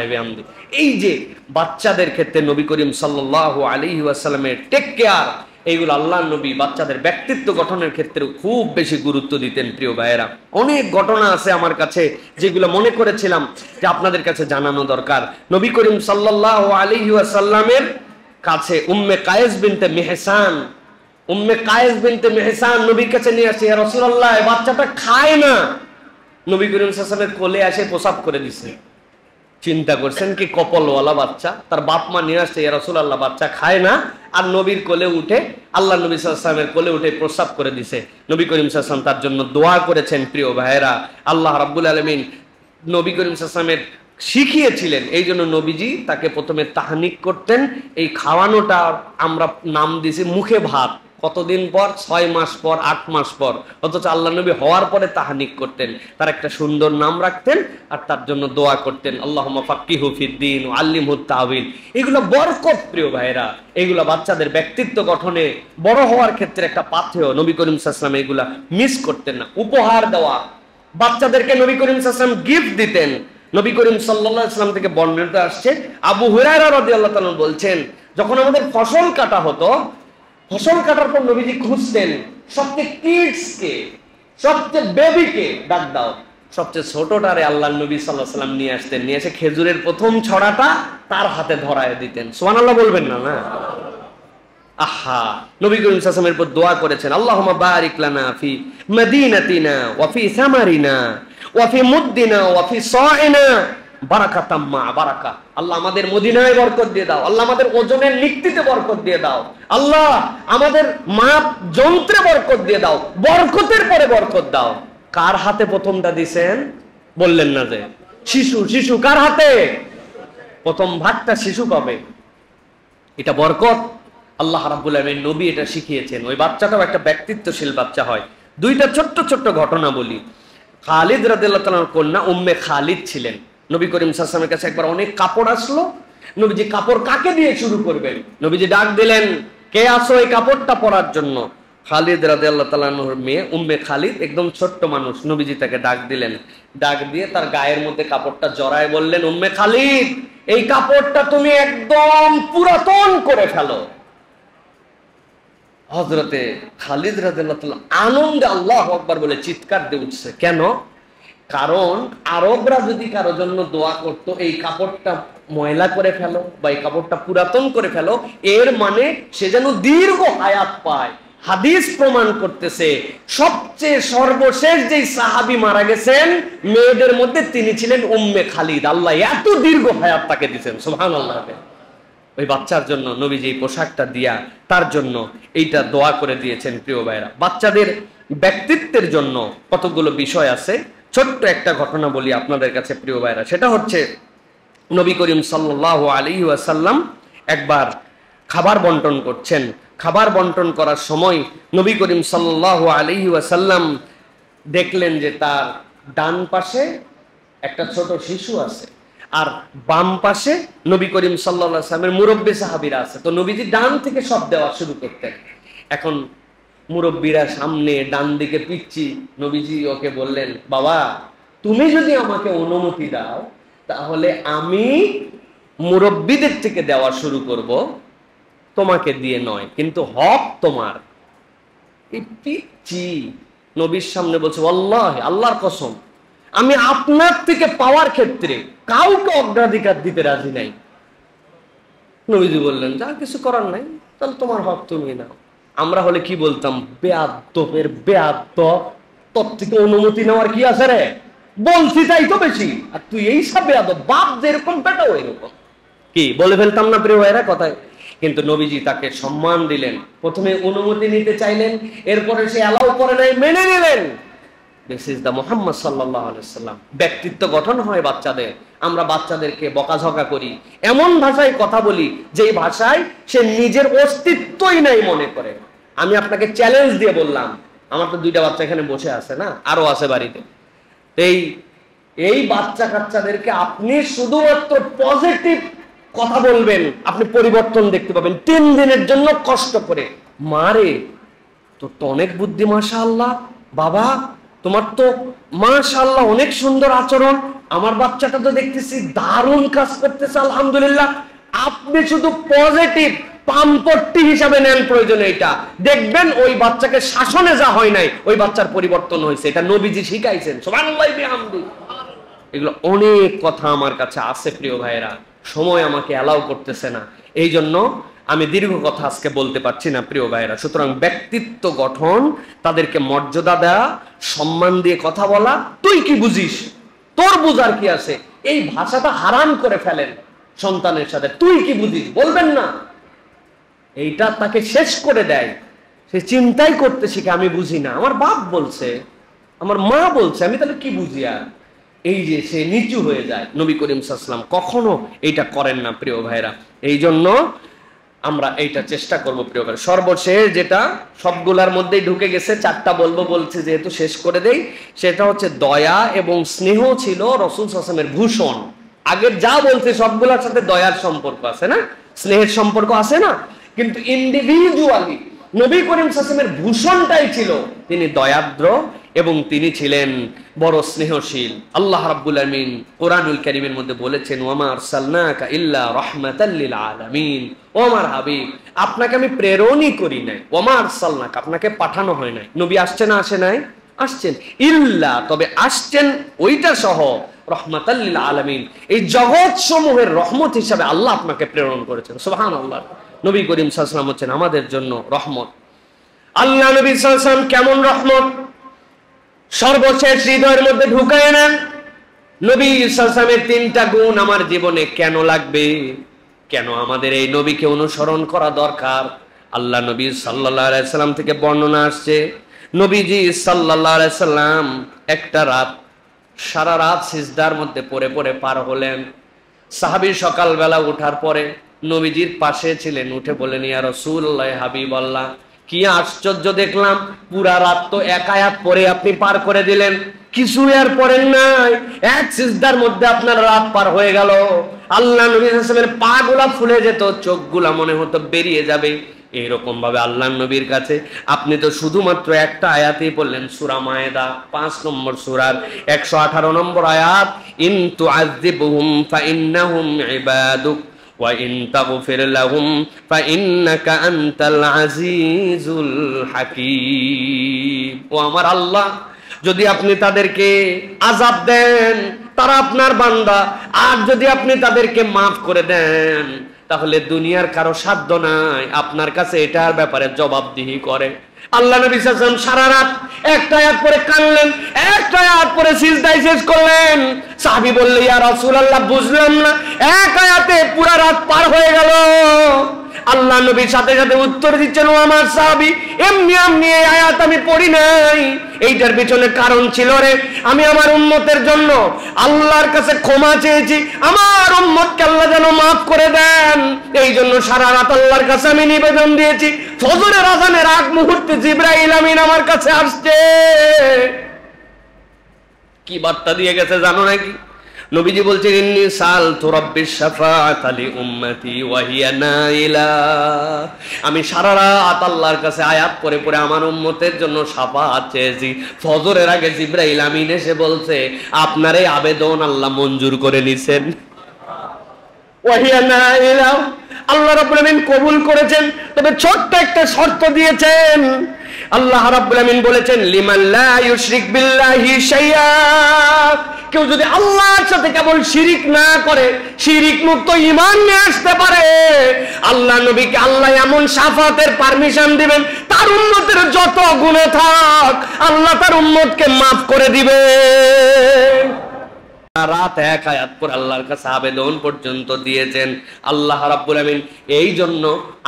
Speaker 1: এই যে বাচ্চাদের ক্ষেত্রে নবী করিম সাল্লাল্লাহু আলাইহি ওয়াসাল্লামের টেক কেয়ার, এইগুলো আল্লাহর নবী বাচ্চাদের ব্যক্তিত্ব গঠনের ক্ষেত্রে খুব বেশি গুরুত্ব দিতেন। প্রিয় ভাইয়েরা, অনেক ঘটনা আছে আমার কাছে যেগুলো মনে করেছিলাম যে আপনাদের কাছে জানানো দরকার। নবী করিম সাল্লাল্লাহু আলাইহি ওয়াসাল্লামের কাছে উম্মে কায়েস বিনতে মেহসান নবীর কাছে নিয়ে আসে, ইয়া রাসূলুল্লাহ এই বাচ্চাটা খায় না। নবী করিম সাল্লাল্লাহু আলাইহি ওয়াসাল্লামের কোলে এসে প্রসাব করে দিছে। চিন্তা করছেন কি কপালওয়ালা বাচ্চা, তার বাপ মা নিয়ে আসছে, ইয়া রাসূলুল্লাহ বাচ্চা খায় না, আর নবীর কোলে উঠে আল্লাহ নবী সাল্লাল্লাহু আলাইহি ওয়াসাল্লামের কোলে উঠে প্রসাব করে দিছে। নবী করিম সাল্লাল্লাহু আলাইহি ওয়াসাল্লাম তার জন্য দোয়া করেছেন। প্রিয় ভাইয়েরা, আল্লাহ রাব্বুল আলামিন নবী করিম সাল্লাল্লাহু আলাইহি ওয়াসাল্লামের শিখিয়েছিলেন, এই জন্য নবীজি তাকে প্রথমে তাহনিক করতেন। এই খাওয়ানোটা আমরা নাম দিয়েছি মুখে ভাত। কতদিন পর? 6 মাস পর, 8 মাস পর। অথচ আল্লাহ নবী হওয়ার পরে তাহনিক করতেন, তার একটা সুন্দর নাম রাখতেন আর তার জন্য দোয়া করতেন, আল্লাহুম্মা ফাক্কিহু ফিদ্দীন ওয়া আল্লিমহু তাওয়িল। এগুলো বরকত প্রিয় ভাইরা, এগুলো বাচ্চাদের ব্যক্তিত্ব গঠনে বড় হওয়ার ক্ষেত্রে একটা পাথেয়। নবী করিম সাল্লাল্লাহু আলাইহি ওয়াসাল্লাম এগুলা মিস করতেন না। উপহার দেওয়া, বাচ্চাদেরকে নবী করিম সাল্লাল্লাহু আলাইহি ওয়াসাল্লাম গিফট দিতেন। নবী করিম সাল্লাল্লাহু আলাইহি ওয়াসাল্লাম থেকে বর্ণিত আসছে, আবু হুরায়রা রাদিয়াল্লাহু তাআলা বলছেন যখন আমাদের ফসল কাটা হতো, ফসল কাটার পর নবীজি খুঁজতেন সবচেয়ে কিডসকে, সবচেয়ে বেবিকে ডাক দাও। সবচেয়ে ছোটটারে আল্লাহর নবী সাল্লাল্লাহু আলাইহি ওয়াসাল্লাম নিয়ে আসতেন, নিয়ে এসে খেজুরের প্রথম ছড়াটা তার হাতে ধরায় দিতেন। সুবহানাল্লাহ বলবেন না? না। আহা, নবী করিম সাল্লাল্লাহু আলাইহি ওয়াসাল্লামের উপর দোয়া করেছেন, আল্লাহুম্মা বারিক লানা ফি মাদিনাতিনা ওয়া ফি সামারিনা ওয়া ফি মুদ্দিনা ওয়া ফি সাইনা বারাকাতাম মা বারাকা। আল্লাহ আমাদের মদিনায় বরকত দিয়ে দাও, আল্লাহ আমাদের ওজনের নিক্তিতে বরকত দিয়ে দাও, আল্লাহ আমাদের মাপ যন্ত্রে বরকত দিয়ে দাও, বরকতের পরে বরকত দাও। কার হাতে প্রথমটা দিবেন বললেন না যে শিশু, শিশু কার হাতে প্রথম ভাগটা শিশু পাবে, এটা বরকত। আল্লাহ রাব্বুল আলামিন নবী এটা শিখিয়েছেন। ওই বাচ্চাটাও একটা ব্যক্তিত্বশীল বাচ্চা হয়। দুইটা ছোট্ট ছোট্ট ঘটনা বলি। খালিদ রাদিয়াল্লাহু তাআলার কন্যা উম্মে খালিদ ছিলেন। নবী করিম সাল্লাল্লাহু আলাইহি ওয়াসাল্লামের কাছে একবার অনেক কাপড় আসলো। নবীজি কাপড় কাকে দিয়ে শুরু করবেন? নবীজি ডাক দিলেন, কে আসো এই কাপড়টা পরার জন্য? খালিদ রাদিয়াল্লাহু তাআলা আনহুর মেয়ে উম্মে খালিদ, একদম ছোট্ট মানুষ। নবীজি তাকে ডাক দিলেন, ডাক দিয়ে তার গায়ের মধ্যে কাপড়টা জড়ায় বললেন, উম্মে খালিদ এই কাপড়টা তুমি একদম পুরাতন করে ফেলো। হযরতে খালিদ রাদিয়াল্লাহু তাআলা আনন্দে আল্লাহু আকবার বলে চিৎকার দিয়ে উঠছে। কেন? কারণ আরবরা যদি কারো জন্য দোয়া করত, এই কাপড়টা ময়লা করে ফেলো বা এই কাপড়টা পুরাতন করে ফেলো, এর মানে সে যেন দীর্ঘ হায়াত পায়। হাদিস প্রমাণ করতেছে সবচেয়ে সর্বশেষ যেই সাহাবী মারা গেছেন মেয়েদের মধ্যে তিনি ছিলেন উম্মে খালিদ। আল্লাহ এত দীর্ঘ হায়াত তাকে দিয়েছেন, সুবহানাল্লাহ। ওই বাচ্চার জন্য নবীজি এই পোশাকটা দিয়া তার জন্য এইটা দোয়া করে দিয়েছেন। প্রিয় ভাইরা, বাচ্চাদের ব্যক্তিত্বের জন্য কতগুলো বিষয় আছে। ছোট্ট একটা ঘটনা বলি আপনাদের কাছে প্রিয় ভাইরা। সেটা হচ্ছে নবী করিম সাল্লাল্লাহু আলাইহি ওয়াসাল্লাম একবার খাবার বন্টন করছেন। খাবার বন্টন করার সময় নবী করিম সাল্লাল্লাহু আলাইহি ওয়াসাল্লাম দেখলেন যে তার ডান পাশে একটা ছোট শিশু আছে আর বাম পাশে নবী করিম সাল্লাল্লাহু আলাইহি ওয়াসাল্লামের মুরব্বী সাহাবীরা আছে। তো নবীজি ডান থেকে সব দেওয়া শুরু করতেন। এখন মুরব্বীরা সামনে, ডান দিকে পিচ্ছি। নবীজি ওকে বললেন, বাবা তুমি যদি আমাকে অনুমতি দাও তাহলে আমি মুরব্বীদের থেকে দেওয়া শুরু করব, তোমাকে দিয়ে নয়, কিন্তু হক তোমার। এই পিচ্ছি নবীর সামনে বলছে, আল্লাহ, আল্লাহর কসম আমি আপনার থেকে পাওয়ার ক্ষেত্রে কাউকে অগ্রাধিকার দিতে রাজি নাই। নবীজি বললেন, যা কিছু করার নাই, তাহলে তোমার হক তুমি নাও। আমরা হলে কি বলতাম? বেয়াদবের বেয়াদব, তোর থেকে অনুমতি নেওয়ার কি আছে রে? বলছি তাই তো বেশি, আর তুই এই সব বেয়াদব, বাপ যেরকম পেটাও এরকম, কি বলে ফেলতাম না প্রিয় ভাইরা কথায়? কিন্তু নবীজি তাকে সম্মান দিলেন। প্রথমে অনুমতি নিতে চাইলেন, এরপরে সে অ্যালাউ করে নাই, মেনে নিলেন। দিস ইজ দ্য মুহাম্মদ সাল্লাল্লাহু আলাইহি ওয়াসাল্লাম। ব্যক্তিত্ব গঠন হয় বাচ্চাদের। আমরা বাচ্চাদেরকে বকাঝকা করি, এমন ভাষায় কথা বলি যে ভাষায় সে নিজের অস্তিত্বই নাই মনে করে। আমি আপনাকে চ্যালেঞ্জ দিয়ে বললাম, আমার তো দুইটা বাচ্চা এখানে বসে আছে, না আরো আছে বাড়িতে। এই বাচ্চা কাচ্চাদেরকে আপনি শুধুমাত্র পজিটিভ কথা বলবেন, আপনি পরিবর্তন দেখতে পাবেন 3 দিনের জন্য কষ্ট করে। মারে তোর তো অনেক বুদ্ধি, মাশাআল্লাহ, বাবা তোমার তো মাশাআল্লাহ অনেক সুন্দর আচরণ, আমার বাচ্চাটা তো দেখতেছি দারুণ কাজ করতেছে, আলহামদুলিল্লাহ। আপনি শুধু পজিটিভ পাম্পট্টি হিসাবে নেন প্রয়োজনে, এটা দেখবেন ওই বাচ্চাকে শাসনে যা হয় নাই ওই বাচ্চার পরিবর্তন হয়েছে। এটা নবীজি শিখাইছেন, সুবহানাল্লাহ বিহামদি। এগুলো অনেক কথা আমার কাছে আছে প্রিয় ভাইরা, সময় আমাকে অ্যালাউ করতেছে না, এই জন্য আমি দীর্ঘ কথা আজকে বলতে পারছি না প্রিয় ভাইরা। সুতরাং ব্যক্তিত্ব গঠন, তাদেরকে মর্যাদা দেওয়া, সম্মান দিয়ে কথা বলা। তুই কি বুঝিস, তোর বুঝার কি আছে, এই ভাষাটা হারাম করে ফেলেন সন্তানের সাথে। তুই কি বুঝিস বলবেন না, এইটা তাকে শেষ করে দেয়। সে চিন্তাই করতে শিখে, আমি বুঝি না, আমার বাপ বলছে, আমার মা বলছে, আমি তাহলে কি বুঝি। আর এই যে সে নিচু হয়ে যায়। নবী করিম সাল্লাল্লাহু আলাইহি ওয়াসাল্লাম কখনো এইটা করেন না প্রিয় ভাইরা। এই জন্য আমরা এইটা চেষ্টা করব প্রিয় ভাই। সর্বশেষ যেটা সবগুলার মধ্যেই ঢুকে গেছে, 4টা বলবো বলছে যেহেতু শেষ করে দেই, সেটা হচ্ছে দয়া এবং স্নেহ ছিল রাসূল সাল্লাল্লাহু আলাইহি ওয়াসাল্লামের ভূষণ। আগের যা বলছে সবগুলোর সাথে দয়ার সম্পর্ক আছে না, স্নেহের সম্পর্ক আছে না, কিন্তু ইন্ডিভিজুয়ালি নবী করিম সাল্লাল্লাহু আলাইহি ওয়াসাল্লামের ভূষণটাই ছিল তিনি দয়াদ্র এবং তিনি ছিলেন বড় স্নেহশীল। আল্লাহ রাব্বুল আলামিন কোরআনুল কারীমের মধ্যে বলেছেন, ওয়ামা আরসালনাকা ইল্লা রাহমাতাল লিল আলামিন। ও আমার হাবিব, আপনাকে আমি প্রেরণই করি নাই, ওয়ামা আরসালনাকা, আপনাকে পাঠানো হয় নাই। নবী আসছে না আসে নাই? আসছেন। ইল্লা, তবে আসছেন ওইটা সহ, রাহমাতাল লিল আলামিন, এই জগৎ সমূহের রহমত হিসাবে আল্লাহ আপনাকে প্রেরণ করেছেন। সুবহানাল্লাহ। নবী করিম সাল্লাল্লাহু আলাইহি ওয়াসাল্লাম হচ্ছেন আমাদের জন্য রহমত। আল্লাহ নবী সাল্লাল্লাহু আলাইহি ওয়াসাল্লাম কেমন রহমত, সর্বশেষ হৃদয়ের মধ্যে ঢুকায় নেন। নবী সাল্লাল্লাহু আলাইহি ওয়াসাল্লামের তিনটা গুণ আমার জীবনে কেন লাগবে, কেন আমাদের এই নবীকে অনুসরণ করা দরকার। আল্লাহ নবী সাল্লাল্লাহু আলাইহি ওয়াসাল্লাম থেকে বর্ণনা আসছে, নবীজি সাল্লাল্লাহু আলাইহি ওয়াসাল্লাম একটা রাত, সারা রাত সিজদার মধ্যে পড়ে পড়ে পার হলেন। সাহাবী সকালবেলা উঠার পরে নবীজির পাশে ছিলেন, উঠে বলেন, ইয়া রাসূলুল্লাহ, হাবিবাল্লাহ, কি আশ্চর্য দেখলাম, পুরা রাত তো এক আয়াত পরে আপনি পার করে দিলেন, কিছু আর পড়েন নাই, এক সিজদার মধ্যে আপনার রাত পার হয়ে গেল। আল্লাহ নবী সাল্লাল্লাহু আলাইহি ওয়াসাল্লামের পা গুলা ফুলে যেত, চোখগুলা মনে হতো বেরিয়ে যাবে। এইরকম ভাবে আল্লাহ নবীর কাছে আপনি তো শুধুমাত্র একটা আয়াতই পড়লেন, সূরা মায়েদা 5 নম্বর সূরার 118 নম্বর আয়াত, ইন তুআযিবহুম ফাইন্নাহুম ইবাদুক ওয়া ইন তাগফির লাহুম ফাইন্নাকা আনতাল আজিজুল হাকীম। ও আমার আল্লাহ, যদি আপনি তাদেরকে আযাব দেন তারা আপনার বান্দা, আর যদি আপনি তাদেরকে মাফ করে দেন তাহলে দুনিয়ার কারো সাধ্য নাই আপনার কাছে এটার ব্যাপারে জবাবদিহি করে। আল্লাহ নবী সাল্লাল্লাহু আলাইহি ওয়াসাল্লাম সারা রাত একটা আয়াত পরে কানলেন, একটা আয়াত পরে সিজদায় শেষ করলেন। সাহাবী বলল, ইয়া রাসূলুল্লাহ, বুঝলাম না, এক আয়াতে পুরা রাত পার হয়ে গেল। আল্লাহ নবীর সাথে সাথে উত্তর দিচ্ছেন, ও আমার সাহাবী, এমনি এমনি এই আয়াত আমি পড়ি নাই, এইটার পিছনে কারণ ছিল রে, আমি আমার উম্মতের জন্য আল্লাহর কাছে ক্ষমা চেয়েছি, আমার উম্মতকে আল্লাহ যেন মাফ করে দেন, এই জন্য সারা রাত আল্লাহর কাছে আমি নিবেদন দিয়েছি। ফজরের আযানের আগ মুহূর্তে জিবরাইল আমিন আমার কাছে আসছে। কি বার্তা দিয়ে গেছে জানো নাকি? নবীজি বলছেন, ইন্নী সালতু রাব্বিশ শাফাআতা লি উম্মতি ওয়া হিয়া নাইলা, আমি সারা রাত আল্লাহর কাছে আয়াত পড়ে পড়ে আমার উম্মতের জন্য শাফাআত চেয়েছি। ফজরের আগে জিবরাইল আমিন এসে বলছে, আপনার এই আবেদন আল্লাহ মঞ্জুর করে নিছেন। ওয়া হিয়া নাইলা, আল্লাহ রাব্বুল আমিন কবুল করেছেন, তবে ছোট্ট একটা শর্ত দিয়েছেন। আল্লাহ রাব্বুল আমিন বলেছেন, লিমান লা ইউশরিক বিল্লাহি শাইআ, কেউ যদি আল্লাহর সাথে কেবল শিরিক না করে, শিরিক মুক্ত ঈমান নিয়ে আসতে পারে, আল্লাহ নবীকে আল্লাহ এমন শাফাতের পারমিশন দিবেন, তার উম্মতের যত গুনাহ থাক আল্লাহ তার উম্মতকে মাফ করে দিবে। রাত এক আয়াত পর আল্লাহর কাছে আবেদন পর্যন্ত দিয়েছেন। আল্লাহ রাব্বুল আমিন এই জন্য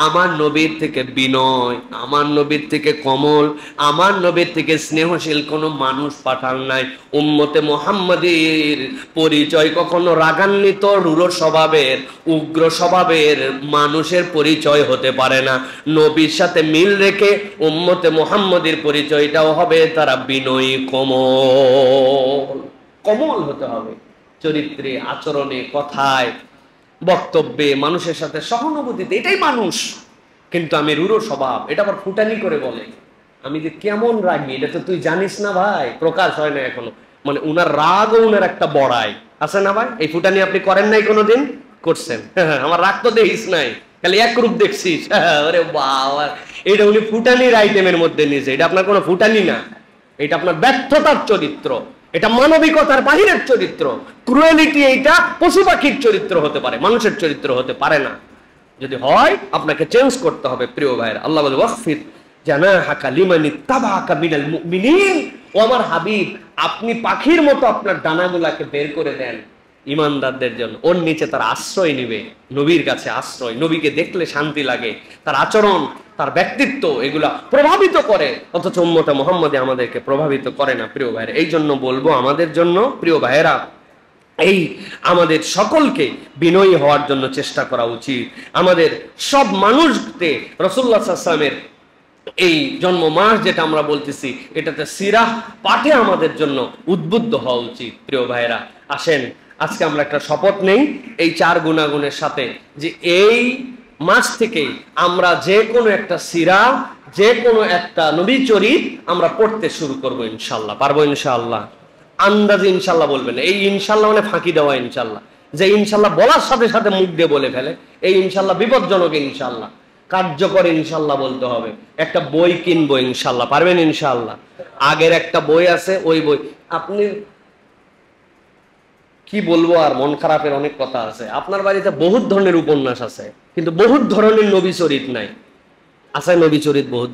Speaker 1: আমার নবীর থেকে বিনয়, আমার নবীর থেকে কমল, আমার নবীর থেকে স্নেহশীল কোনো মানুষ পাঠান নাই। উম্মতে মুহাম্মাদীর পরিচয় কখনো রাগান্বিত, রূঢ় স্বভাবের, উগ্র স্বভাবের মানুষের পরিচয় হতে পারে না। নবীর সাথে মিল রেখে উম্মতে মুহাম্মাদীর পরিচয়টাও হবে তারা বিনয়ী, কোমল, কোমল হতে হবে চরিত্রে, আচরণে, কথায়, বক্তব্যে, মানুষের সাথে সহানুভূতিতে। এটাই মানুষ। কিন্তু আমি রূঢ় স্বভাব, এটা আবার ফুটানি করে বলে, আমি যে কেমন রাগি এটা তো তুই জানিস না ভাই, প্রকাশ হয় না এখনো। মানে উনার রাগ ও উনার একটা বড়াই আছে না ভাই? এই ফুটানি আপনি করেন নাই কোনোদিন? করছেন? আমার রাগ তো দেখিস নাই, খালি এক রূপ দেখছিস। আরে বাবা, এটা উনি ফুটানির আইটেমের মধ্যে নিয়েছে। এটা আপনার কোনো ফুটানি না, এটা আপনার ব্যর্থতার চরিত্র, এটা মানবিকতার বাহিরের চরিত্র। ক্রুয়েলিটি এইটা পশু পাখির চরিত্র হতে পারে, মানুষের চরিত্র হতে পারে না। যদি হয় আপনাকে চেঞ্জ করতে হবে। প্রিয় ভাইরা, আল্লাহ বলে, ওয়াকফির জানাহাকা লিমান ইত্তাবাআকা মিনাল মুমিনিন, ও আমার হাবিব, আপনি পাখির মতো আপনার ডানাগুলাকে বের করে দেন ইমানদারদের জন্য। ওর নিচে তার আশ্রয় নিবে, নবীর কাছে আশ্রয়। নবীকে দেখলে শান্তি লাগে, তার আচরণ, তার ব্যক্তিত্ব এগুলা প্রভাবিত করে, অথচ উম্মতে মুহাম্মদী আমাদেরকে প্রভাবিত করে না। প্রিয় ভাইরা, এই জন্য বলবো আমাদের জন্য, প্রিয় ভাইরা, এই আমাদের সকলকে বিনয়ী হওয়ার জন্য চেষ্টা করা উচিত। আমাদের সব মানুষকে রাসূলুল্লাহ সাল্লাল্লাহু আলাইহি ওয়াসাল্লামের এই জন্ম মাস যেটা আমরা বলতেছি, এটাতে সিরাহ পাঠে আমাদের জন্য উদ্বুদ্ধ হওয়া উচিত। প্রিয় ভাইরা, আসেন আজকে আমরা একটা শপথ নেই এই 4 গুণাগুণের সাথে, যে এই মাস থেকে আমরা যে কোনো একটা সিরা, যে কোনো একটা নবী চরিত আমরা পড়তে শুরু করব ইনশাআল্লাহ। পারবো ইনশাআল্লাহ? আন্দাজে ইনশাআল্লাহ বলবেন। এই ইনশাআল্লাহ মানে ফাঁকি দেওয়া ইনশাআল্লাহ, যে ইনশাআল্লাহ বলার সাথে সাথে মুখ দিয়ে বলে ফেলে, এই ইনশাআল্লাহ বিপজ্জনক। ইনশাআল্লাহ কার্যকর ইনশাআল্লাহ বলতে হবে। একটা বই কিনবো ইনশাআল্লাহ, পারবেন ইনশাআল্লাহ? আগের একটা বই আছে, ওই বই আপনি কি বলবো আর, মন খারাপের অনেক কথা আছে। আপনার বাড়িতে বহুত ধরনের উপন্যাস আছে, কিন্তু বহুত ধরনের নবী চরিত নাই। আছে নবী চরিত বহুত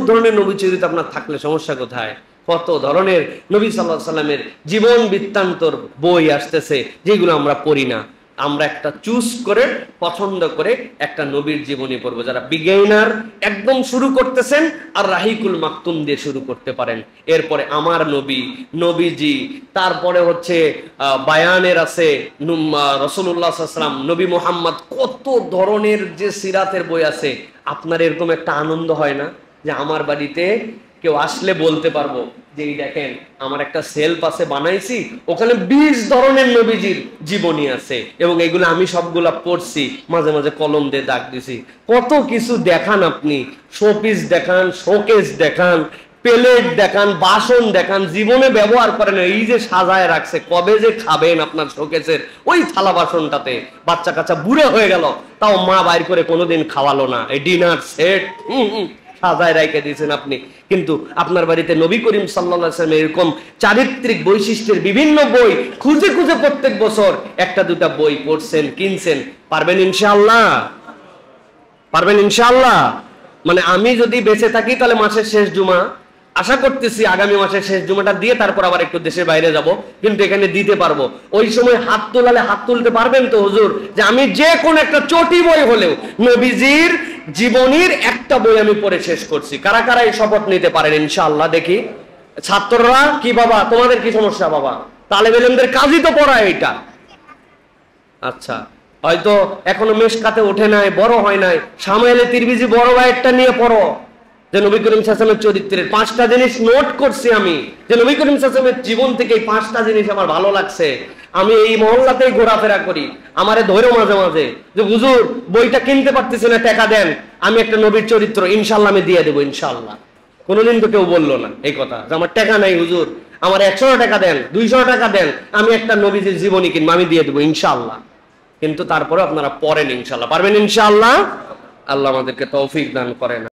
Speaker 1: ধরনের নবী চরিত আপনার থাকলে সমস্যা কোথায়? কত ধরনের নবী সাল্লাল্লাহু আলাইহি সাল্লামের জীবন বৃত্তান্তর বই আসতেছে, যেগুলো আমরা পড়ি না। আমরা একটা চুজ করে, পছন্দ করে একটা নবীর জীবনী পড়বো। যারা বিগিনার একদম শুরু করতেছেন, আর রাহিকুল মাকতুম দিয়ে শুরু করতে পারেন। এরপরে আমার নবী, নবীজি, তারপরে হচ্ছে বায়ানের আছে রাসূলুল্লাহ সাল্লাল্লাহু আলাইহি ওয়াসাল্লাম, নবী মুহাম্মদ, কত ধরনের যে সিরাতের বই আছে। আপনার এরকম একটা আনন্দ হয় না যে আমার বাড়িতে কেউ আসলে বলতে পারবো যে এই দেখেন আমার একটা সেলফ আছে বানাইছি, ওখানে 20 ধরনের নবীজির জীবনী আছে, এবং এগুলো আমি সবগুলা পড়ছি, মাঝে মাঝে কলম দিয়ে দাগ দিছি। কত কিছু দেখান আপনি, শোপিস দেখান, শোকেস দেখান, প্লেট দেখান, বাসন দেখান, জীবনে ব্যবহার করেন। এই যে সাজায় রাখছে, কবে যে খাবেন আপনার শোকেসের ওই থালা বাসনটাতে। বাচ্চা কাচ্চা বুড়ো হয়ে গেল, তাও মা বাইর করে কোনোদিন খাওয়ালো না, এই ডিনার সেট সাজায় রেখে দিয়েছেন আপনি। কিন্তু আপনার বাড়িতে নবী করিম সাল্লাল্লাহু আলাইহি ওয়াসাল্লাম এরকম চারিত্রিক বৈশিষ্ট্যের বিভিন্ন বই খুঁজে খুঁজে প্রত্যেক বছর একটা দুটা বই পড়ছেন, কিনছেন। পারবেন ইনশাআল্লাহ? পারবেন ইনশাআল্লাহ? মানে আমি যদি বেঁচে থাকি তাহলে মাসের শেষ জুমা, আশা করতেছি আগামী মাসের শেষ জুমাটা দিয়ে তারপর আবার একটু দেশের বাইরে যাব, কিন্তু এখানে দিতে পারবো। ওই সময় হাত তোলালে হাত তুলতে পারবেন তো হুজুর, যে আমি যে কোন একটা চটি বই হলেও নবীজির জীবনীর একটা বই আমি পড়ে শেষ করছি? কারা কারা এই শপথ নিতে পারেন ইনশাআল্লাহ? দেখি ছাত্ররা। কি বাবা তোমাদের কি সমস্যা বাবা? তালেবে ইলমদের কাজই তো পড়া এটা। আচ্ছা, হয়তো এখনো মেশকাতে ওঠে নাই, বড় হয় নাই। সামুয়েলে তিরমিজি বড় ভাইয়েরটা নিয়ে পড়ো, যে নবী করিম সাল্লাল্লাহু আলাইহি ওয়াসাল্লামের চরিত্রের 5টা জিনিস নোট করছি আমি, যে নবী করিম সাল্লাল্লাহু আলাইহি ওয়াসাল্লামের জীবন থেকে এই 5টা জিনিস আমার ভালো লাগছে। আমি এই মহল্লাতেই ঘোরাফেরা করি, আমারে ধরেও মাঝে মাঝে যে হুজুর বইটা কিনতে পারতেছি না, টাকা দেন, আমি একটা নবীর চরিত্র ইনশাআল্লাহ আমি দিয়ে দেবো ইনশাআল্লাহ। কোনোদিন তো কেউ বললো না এই কথা যে আমার টাকা নাই হুজুর, আমার 100 টাকা দেন, 200 টাকা দেন, আমি একটা নবীজির জীবনী কিনবো, আমি দিয়ে দেবো ইনশাআল্লাহ। কিন্তু তারপরে আপনারা পড়েন ইনশাআল্লাহ। পারবেন ইনশাআল্লাহ? আল্লাহ আমাদেরকে তৌফিক দান করেন।